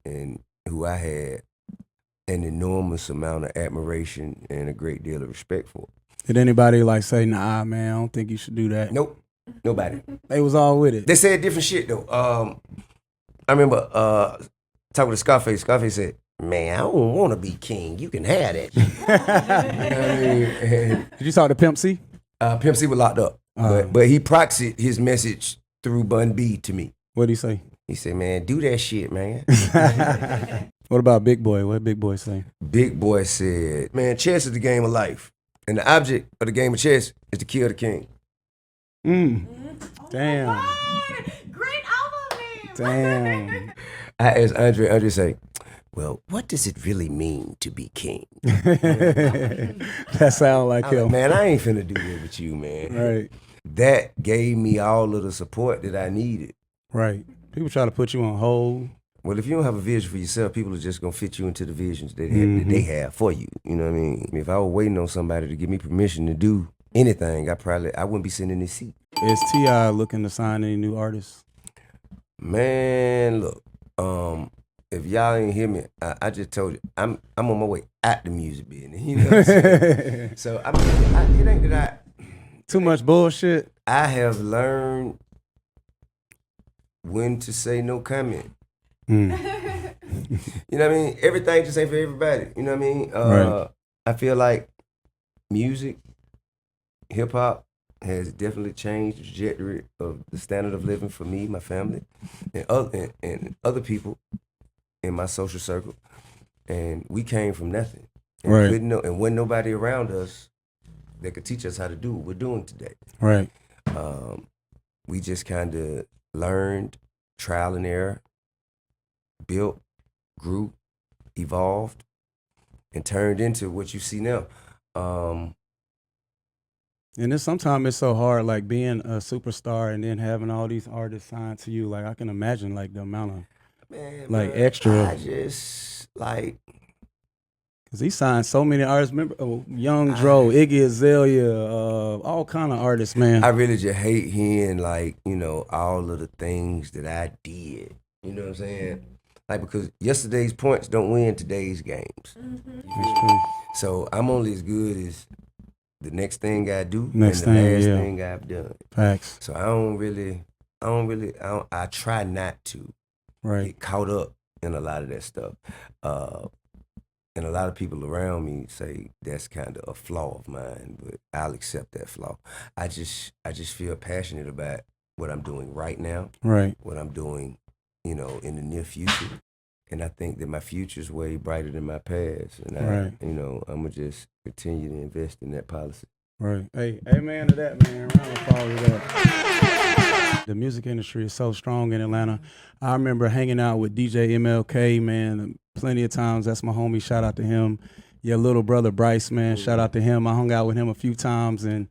B: and who I had an enormous amount of admiration and a great deal of respect for.
A: Did anybody say, nah, man, I don't think you should do that?
B: Nope, nobody.
A: They was all with it.
B: They said different shit though. I remember talking to Scarface. Scarface said, "Man, I don't want to be king. You can have that." You know what I mean? And
A: did you talk to Pimp C?
B: Pimp C was locked up, but he proxied his message through Bun B to me.
A: What'd he say?
B: He said, "Man, do that shit, man."
A: What about Big Boy? What did Big Boy say?
B: Big Boy said, "Man, chess is the game of life, and the object of the game of chess is to kill the king."
A: Damn.
H: Great album name.
A: Damn.
B: I asked Andre say, "Well, what does it really mean to be king?"
A: That sound like him.
B: Man, I ain't finna do that with you, man.
A: Right.
B: That gave me all of the support that I needed.
A: Right. People try to put you on hold.
B: Well, if you don't have a vision for yourself, people are just gonna fit you into the visions that they have for you. You know what I mean? If I were waiting on somebody to give me permission to do anything, I wouldn't be sitting in this seat.
A: Is T.I. looking to sign any new artists?
B: Man, look, if y'all ain't hear me, I just told you, I'm on my way out the music business. You know what I'm saying? So it ain't that
A: too much bullshit.
B: I have learned when to say no comment. You know what I mean? Everything just ain't for everybody. You know what I mean?
A: Right.
B: I feel like music, hip hop has definitely changed the trajectory of the standard of living for me, my family, and other people in my social circle. And we came from nothing. And
A: right.
B: And wasn't nobody around us that could teach us how to do what we're doing today.
A: Right.
B: We just kind of learned, trial and error, built, grew, evolved, and turned into what you see now.
A: And then sometimes it's so hard, being a superstar and then having all these artists signed to you. I can imagine the amount of extra.
B: I just
A: because he signed so many artists. Remember, Young Dro, Iggy Azalea, all kind of artists, man.
B: I really just hate hearing all of the things that I did. You know what I'm saying? Because yesterday's points don't win today's games.
A: That's true.
B: So I'm only as good as the next thing I do
A: And the last
B: thing I've done.
A: Facts.
B: So I try not to get caught up in a lot of that stuff. And a lot of people around me say that's kind of a flaw of mine, but I'll accept that flaw. I just feel passionate about what I'm doing right now,
A: right?
B: What I'm doing, in the near future, and I think that my future is way brighter than my past, and I'm gonna just continue to invest in that policy.
A: Right. Hey, amen to that, man. Round of applause to that. The music industry is so strong in Atlanta. I remember hanging out with DJ MLK, man, plenty of times. That's my homie. Shout out to him. Your little brother Bryce, man. Shout out to him. I hung out with him a few times, and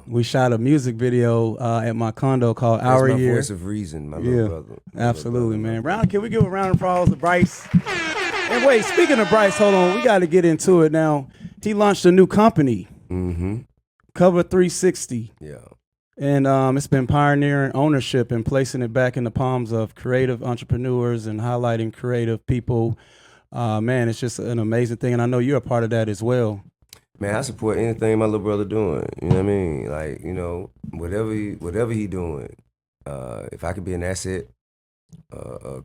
A: we shot a music video at my condo called
B: That's
A: Our
B: my
A: Year.
B: Voice of reason, my little brother.
A: Absolutely, man. Can we give a round of applause to Bryce? And wait, speaking of Bryce, hold on. We got to get into it now. He launched a new company.
B: Mm-hmm.
A: Cover 360.
B: Yeah.
A: And it's been pioneering ownership and placing it back in the palms of creative entrepreneurs and highlighting creative people. Man, it's just an amazing thing. And I know you're a part of that as well.
B: Man, I support anything my little brother doing. You know what I mean? Like, whatever he doing, if I could be an asset,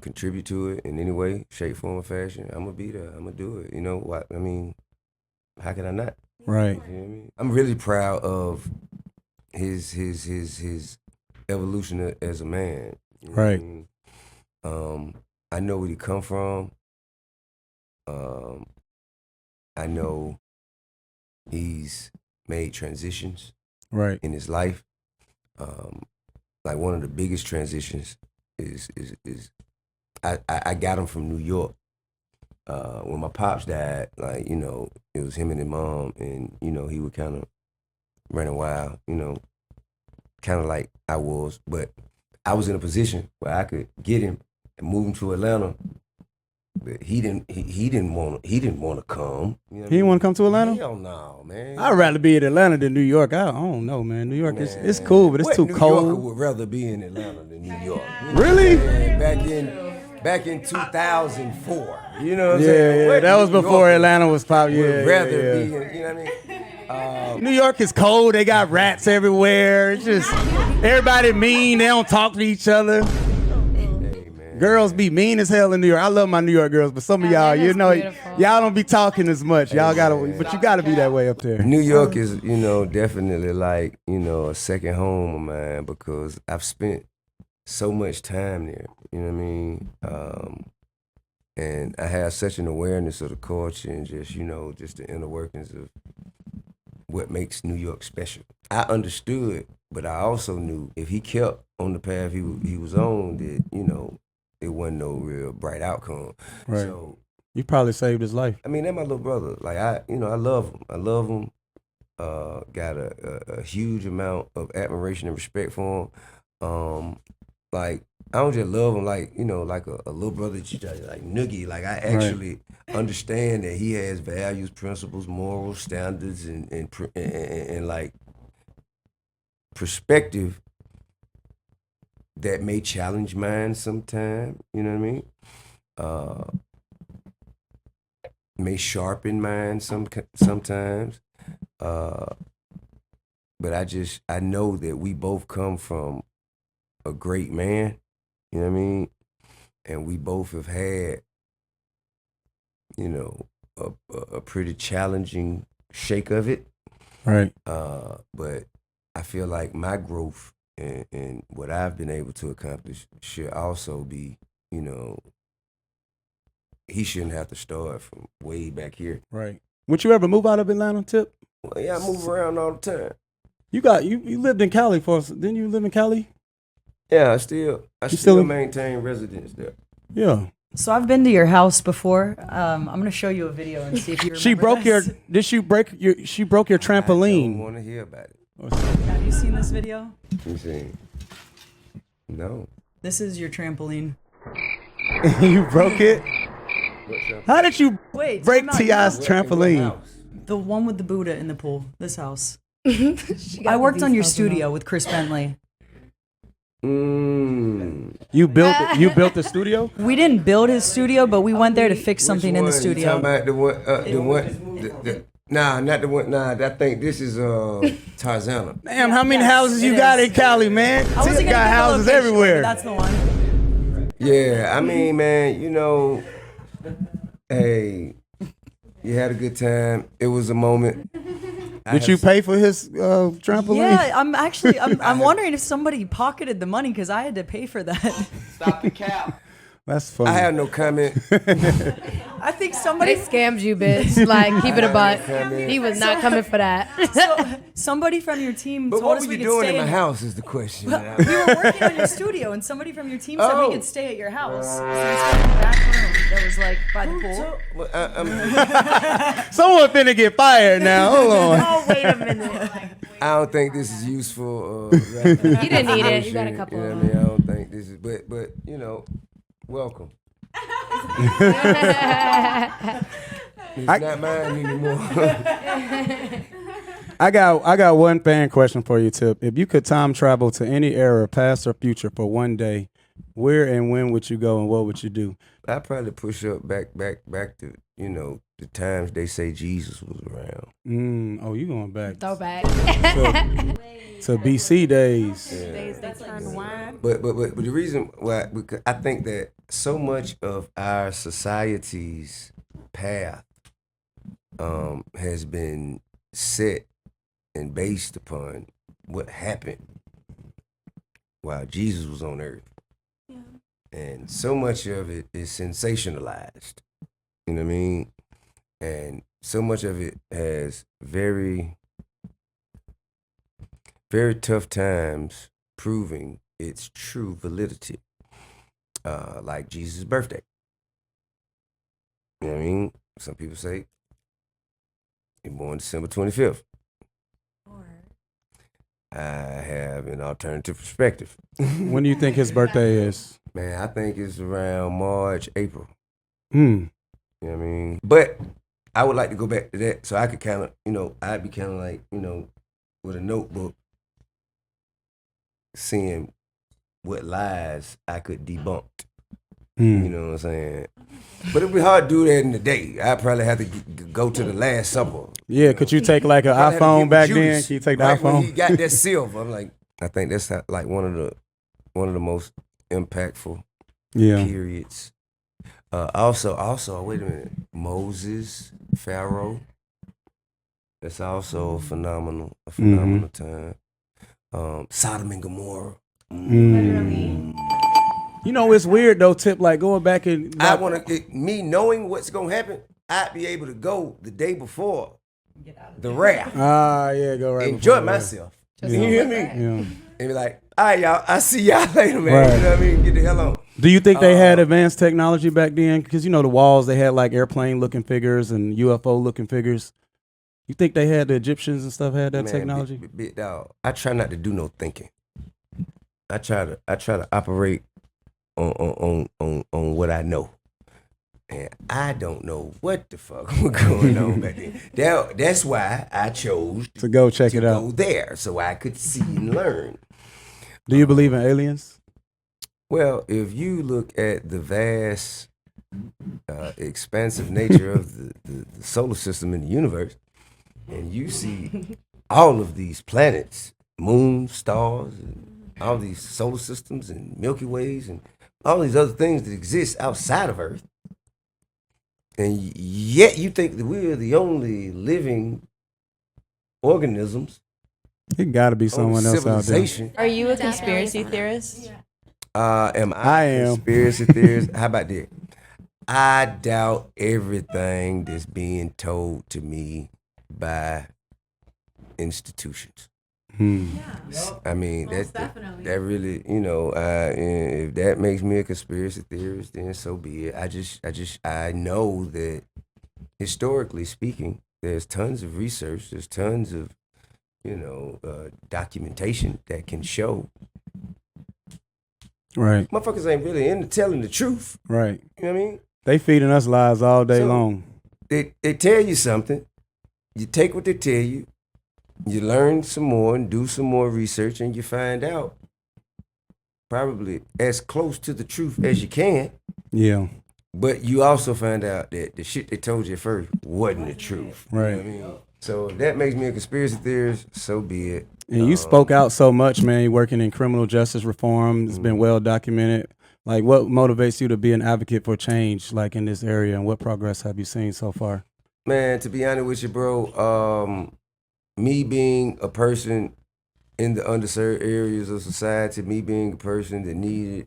B: contribute to it in any way, shape, form, or fashion, I'm going to be there. I'm going to do it. You know what? I mean, how can I not?
A: Right.
B: You know what I mean? I'm really proud of his evolution as a man. You know
A: right.
B: What I mean? I know where he come from. I know he's made transitions
A: right
B: in his life. Like one of the biggest transitions is I got him from New York. When my pops died, like, it was him and his mom, and, he was kind of running wild, kind of like I was, but I was in a position where I could get him and move him to Atlanta. But he didn't want to come. You know
A: he didn't want to come to Atlanta?
B: Hell no, man.
A: I'd rather be in Atlanta than New York. I don't know, man. New York it's cool, but it's too
B: New
A: cold.
B: New Yorker would rather be in Atlanta than New York.
A: Really?
B: Back in 2004. You know what I'm saying?
A: Yeah, that was before Atlanta was popular.
B: Would rather be in, you know what I mean?
A: New York is cold. They got rats everywhere. It's just everybody mean. They don't talk to each other. Girls be mean as hell in New York. I love my New York girls, but some of y'all, y'all don't be talking as much. Y'all but you gotta be that way up there.
B: New York is, definitely like, a second home of mine because I've spent so much time there. You know what I mean? And I have such an awareness of the culture and just, just the inner workings of what makes New York special. I understood, but I also knew if he kept on the path he was on, that, it wasn't no real bright outcome.
A: Right.
B: So
A: you probably saved his life.
B: I mean, that's my little brother. Like I love him. I love him. Got a huge amount of admiration and respect for him. Like I don't just love him like like a little brother like noogie. Like I actually understand that he has values, principles, morals, standards, and like perspective that may challenge mine sometime, you know what I mean? May sharpen mine sometimes. But I know that we both come from a great man, you know what I mean? And we both have had, a pretty challenging shake of it.
A: Right.
B: But I feel like my growth and what I've been able to accomplish should also be, he shouldn't have to start from way back here.
A: Right. Would you ever move out of Atlanta, Tip?
B: Well, yeah, I move around all the time.
A: You lived in Cali didn't you live in Cali?
B: Yeah, I still maintain residence there.
A: Yeah.
I: So I've been to your house before. I'm gonna show you a video and see if you remember.
A: She broke your trampoline.
B: I don't want to hear about it.
I: Have you seen this video?
B: Let me see. No.
I: This is your trampoline.
A: You broke it? How did you break T.I.'s trampoline?
I: The one with the Buddha in the pool. This house. I worked on your studio with Chris Bentley.
A: You built the studio?
I: We didn't build his studio, but we went there to fix something in the studio.
B: You talking about the one? Nah, not the one. Nah, I think this is Tarzana.
A: Damn, how many houses you got in Cali, man?
I: I wasn't
A: got houses everywhere.
I: That's the one.
B: Yeah, I mean, man, hey, You had a good time. It was a moment.
A: Did you pay for his trampoline?
I: Yeah, I'm wondering if somebody pocketed the money because I had to pay for that.
J: Stop the cap.
A: That's funny.
B: I have no comment.
I: I think somebody
C: They scammed you, bitch. Like, keep it a butt. He was not coming for that.
I: somebody from your team
B: But
I: told
B: what
I: us
B: were
I: we
B: you
I: could
B: doing
I: stay
B: in my house is the question.
I: We were working on your studio, and somebody from your team said we could stay at your house. So we stayed in the back room that was like by the pool.
A: Someone finna get fired now. Hold on.
C: Oh, wait a minute.
B: I don't think this is useful.
C: You didn't need it. You got a couple
B: You know
C: of
B: what I mean? I don't think this is, but you know, welcome. It's not mine anymore.
A: I got one fan question for you, Tip. If you could time travel to any era, past or future, for one day, where and when would you go and what would you do?
B: I'd probably push up back to, you know, the times they say Jesus was around.
A: Oh, you going back
C: Throwback.
A: to BC days.
H: Days they turn wine.
B: But the reason why, because I think that so much of our society's path has been set and based upon what happened while Jesus was on earth. Yeah. And so much of it is sensationalized. You know what I mean? And so much of it has very, very tough times proving its true validity. Like Jesus' birthday. You know what I mean? Some people say he was born December 25th. I have an alternative perspective.
A: When do you think his birthday is?
B: Man, I think it's around March, April.
A: Hmm.
B: You know what I mean? But I would like to go back to that so I could kind of, you know, I'd be kind of like, you know, with a notebook, seeing what lies I could debunk. You know what I'm saying? But it'd be hard to do that in the day. I'd probably have to go to the Last Supper.
A: Yeah, could you take like an iPhone back then? Can you take the
B: right
A: iPhone?
B: when he got that silver, I'm like, I think that's like one of the most impactful periods. Also, wait a minute, Moses, Pharaoh. That's also a phenomenal time. Sodom and Gomorrah.
A: You know, it's weird though, Tip, like going back and
B: I want to, me knowing what's going to happen, I'd be able to go the day before the wrath.
A: Yeah, go right.
B: Enjoy myself. You hear me?
A: Yeah.
B: And be like, all right, y'all, I see y'all later, man.
A: Right.
B: You know what I mean? Get the hell on.
A: Do you think they had advanced technology back then? Because you know the walls, they had like airplane looking figures and UFO looking figures. You think they had the Egyptians and stuff had that technology?
B: Big dog. I try not to do no thinking. I try to operate on what I know. And I don't know what the fuck was going on back then. That's why I chose
A: to go check it out.
B: Go there so I could see and learn.
A: Do you believe in aliens?
B: Well, if you look at the vast, expansive nature of the solar system and the universe, and you see all of these planets, moons, stars, and all these solar systems and Milky Ways and all these other things that exist outside of Earth, and yet you think that we're the only living organisms.
A: It got to be someone else out there.
C: Are you a conspiracy theorist?
B: Am I a conspiracy theorist? How about that? I doubt everything that's being told to me by institutions. I mean, that really, you know, if that makes me a conspiracy theorist, then so be it. I know that historically speaking, there's tons of research, there's tons of, you know, documentation that can show.
A: Right.
B: Motherfuckers ain't really into telling the truth.
A: Right.
B: You know what I mean?
A: They feeding us lies all day long.
B: They tell you something, you take what they tell you, you learn some more and do some more research, and you find out probably as close to the truth as you can. Yeah. But you also find out that the shit they told you at first wasn't the truth.
A: Right.
B: You know what I mean? So if that makes me a conspiracy theorist, so be it.
A: And you spoke out so much, man. You're working in criminal justice reform. It's been well documented. Like, what motivates you to be an advocate for change, like in this area, and what progress have you seen so far?
B: Man, to be honest with you, bro, me being a person in the underserved areas of society, me being a person that needed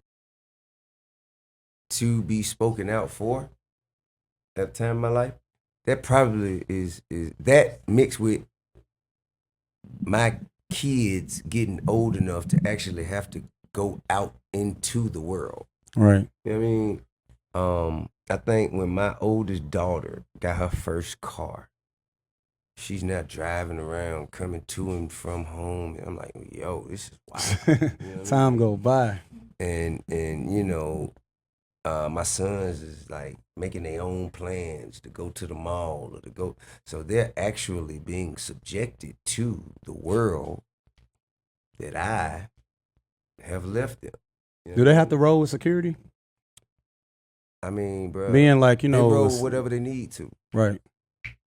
B: to be spoken out for at the time of my life, that probably is that mixed with my kids getting old enough to actually have to go out into the world.
A: Right.
B: You know what I mean? I think when my oldest daughter got her first car, she's now driving around, coming to and from home. And I'm like, yo, this is wild. You know
A: Time go by.
B: And you know, my sons is like making their own plans to go to the mall or to go. So they're actually being subjected to the world that I have left them. You know
A: Do they have to roll with security?
B: I mean, bro,
A: Being like, you know,
B: they roll whatever they need to.
A: Right.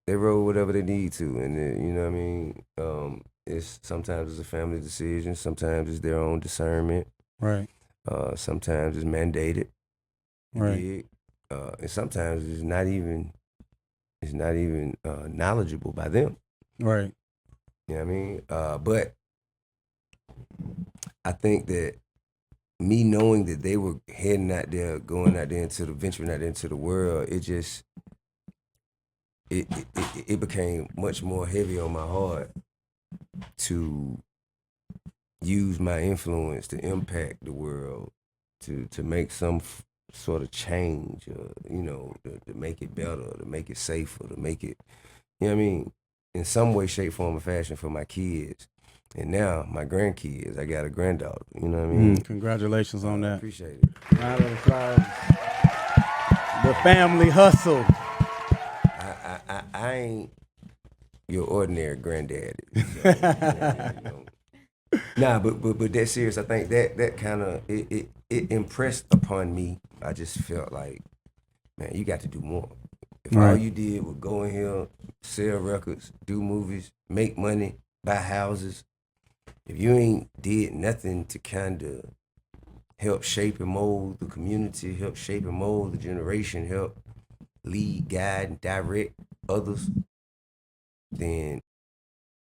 B: They roll whatever they need to, and you know what I mean. It's sometimes it's a family decision, sometimes it's their own discernment.
A: Right.
B: Sometimes it's mandated.
A: Right.
B: And sometimes it's not even knowledgeable by them.
A: Right.
B: You know what I mean? But I think that me knowing that they were heading out there, going out there venturing out there into the world, it just it became much more heavy on my heart to use my influence to impact the world, to make some sort of change, you know, to make it better, to make it safer, to make it, you know what I mean, in some way, shape, form, or fashion for my kids. And now my grandkids, I got a granddaughter, you know what I mean?
A: Congratulations on that.
B: Appreciate it.
A: Round of applause. The family hustle.
B: I ain't your ordinary granddaddy. So, you know. Nah, but that serious. I think that kind of it impressed upon me. I just felt like, man, you got to do more. If all you did was go in here, sell records, do movies, make money, buy houses, if you ain't did nothing to kind of help shape and mold the community, help shape and mold the generation, help lead, guide, and direct others, then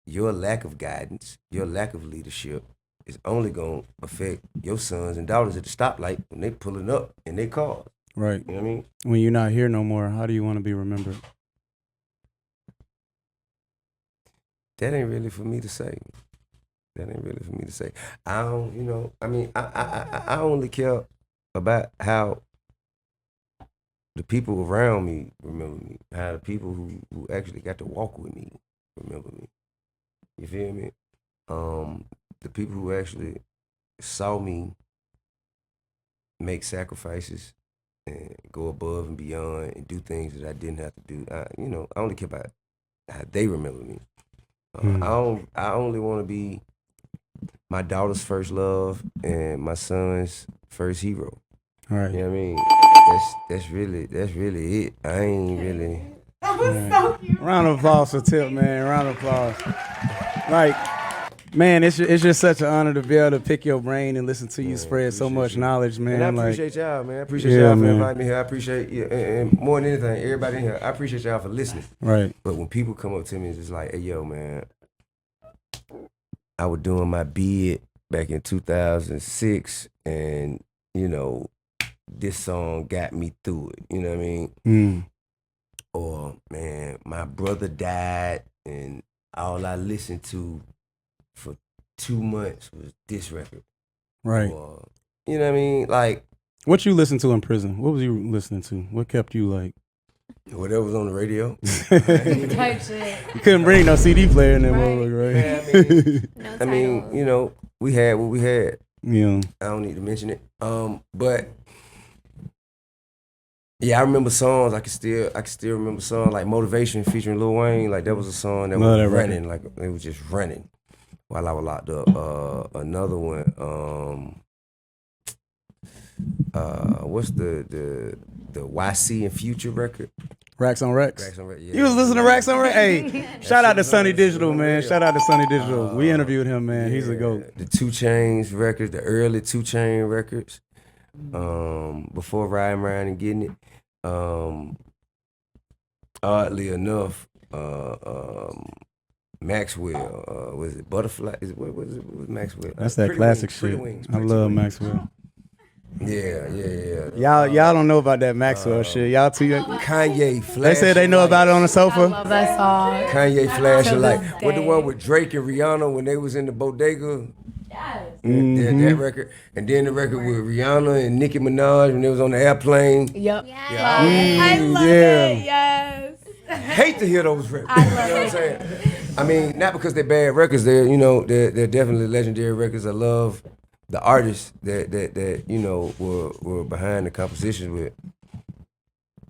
B: your lack of guidance, your lack of leadership is only going to affect your sons and daughters at the stoplight when they pulling up in their cars.
A: Right.
B: You know what I mean?
A: When you're not here no more, how do you want to be remembered?
B: That ain't really for me to say. I don't, you know, I mean, I only care about how the people around me remember me, how the people who actually got to walk with me remember me. You feel me? The people who actually saw me make sacrifices and go above and beyond and do things that I didn't have to do. You know, I only care about how they remember me. I only want to be my daughter's first love and my son's first hero.
A: All right.
B: You know what I mean? That's really it. I ain't really.
H: That was so cute.
A: Round of applause for Tip, man. Round of applause. Like, man, it's just such an honor to be able to pick your brain and listen to you spread so much knowledge, man.
B: And I appreciate y'all, man. I appreciate y'all for inviting me here. I appreciate you, and more than anything, everybody in here. I appreciate y'all for listening.
A: Right.
B: But when people come up to me, it's just like, hey, yo, man, I was doing my bid back in 2006, and you know, this song got me through it. You know what I mean? Or man, my brother died, and all I listened to for 2 months was this record.
A: Right.
B: Or, you know what I mean? Like,
A: what you listened to in prison? What was you listening to? What kept you like?
B: Whatever was on the radio.
I: Type shit.
A: You couldn't bring no CD player in there, right?
B: Yeah, I mean, you know, we had what we had.
A: Yeah.
B: I don't need to mention it. But yeah, I remember songs. I can still remember songs like "Motivation" featuring Lil Wayne. Like that was a song that was running, like it was just running while I was locked up. Another one. What's the YC and Future record?
A: Racks on Rex.
B: Racks on Rex. Yeah.
A: You was listening to Racks on Rex? Hey, shout out to Sunny Digital, man. Shout out to Sunny Digital. We interviewed him, man.
B: Yeah,
A: He's a GOAT.
B: The 2 Chainz records, the early 2 Chainz records, before Riding Around and Getting It. oddly enough, Maxwell, was it Butterfly? What was it? What was Maxwell?
A: That's that
B: Pretty
A: classic
B: Wings, Pretty
A: shit.
B: Wings,
A: I
B: Pretty
A: love
B: Wings.
A: Maxwell.
B: Yeah.
A: Y'all don't know about that Maxwell shit. Y'all too young.
B: Kanye flashing.
A: They said they know about it on the sofa.
C: I love that song.
B: Kanye flashing
C: To
B: like
C: this
B: what the
C: day.
B: one with Drake and Rihanna when they was in the bodega.
A: Mm-hmm.
B: That record, and then the record with Rihanna and Nicki Minaj when they was on the airplane.
C: Yep.
H: I love
A: yeah.
H: it. Yes.
B: Hate to hear those records. You know what I'm saying? I mean, not because they're bad records. They're they're definitely legendary records. I love the artists that were behind the compositions with.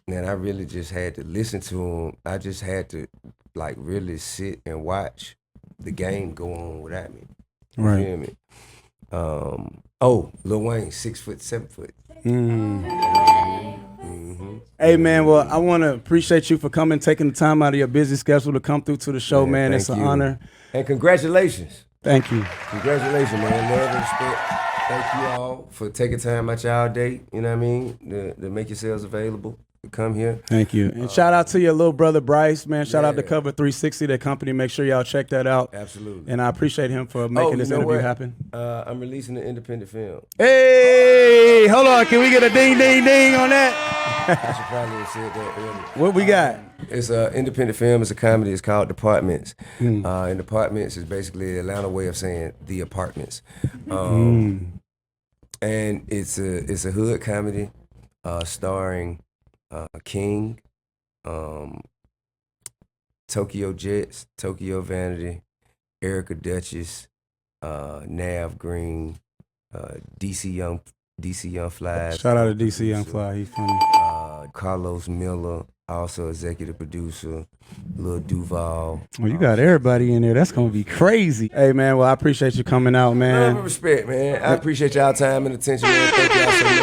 B: And I really just had to listen to them. I just had to like really sit and watch the game go on without me. You
A: Right.
B: feel me? Lil Wayne, 6 foot, 7 foot.
A: Hey man, well I want to appreciate you for coming, taking the time out of your busy schedule to come through to the show, man. It's
B: thank
A: an
B: you.
A: honor.
B: And congratulations.
A: Thank you.
B: Congratulations, man. Love and respect. Thank you all for taking time out y'all day, you know what I mean, to make yourselves available to come here.
A: Thank you. And shout out to your little brother Bryce, man. Shout out to Cover 360, that company. Make sure y'all check that out.
B: Absolutely.
A: And I appreciate him for making this interview happen.
B: I'm releasing an independent film.
A: Hey, hold on. Can we get a ding, ding, ding on that?
B: I should probably have said that earlier.
A: What we got?
B: It's an independent film. It's a comedy. It's called Partments. And Partments is basically the Atlanta way of saying the apartments. And it's a hood comedy starring King, Tokyo Jets, Tokyo Vanity, Erica Duchess, Nav Green, DC Young Fly.
A: Shout out to DC Young Fly. He's funny.
B: Carlos Miller, also executive producer, Lil Duval.
A: Well, you got everybody in there. That's gonna be crazy. Hey man, well I appreciate you coming out,
B: Love
A: man.
B: and respect, man. I appreciate y'all time and attention, man. Thank y'all so much.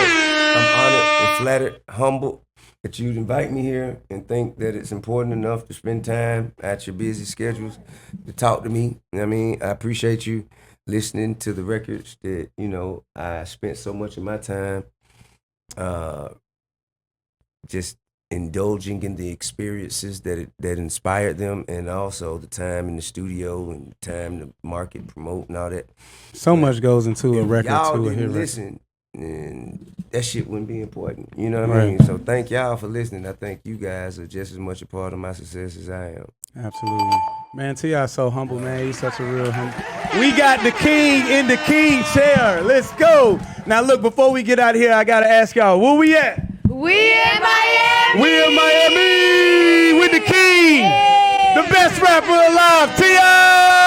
B: I'm honored and flattered, humbled that you'd invite me here and think that it's important enough to spend time at your busy schedules to talk to me. You know what I mean? I appreciate you listening to the records that, I spent so much of my time just indulging in the experiences that inspired them, and also the time in the studio and the time to market, promote, and all that.
A: So much goes into a record
B: Y'all
A: too. A hit
B: didn't
A: record.
B: listen, and that shit wouldn't be important. You know what I
A: Right.
B: mean? So thank y'all for listening. I think you guys are just as much a part of my success as I am.
A: Absolutely. Man, T.I. so humble, man. He's such a real humble. We got the king in the king chair. Let's go. Now, look, before we get out of here, I got to ask y'all, where we at?
C: We in Miami.
A: We in Miami with the king, the best rapper alive, T.I.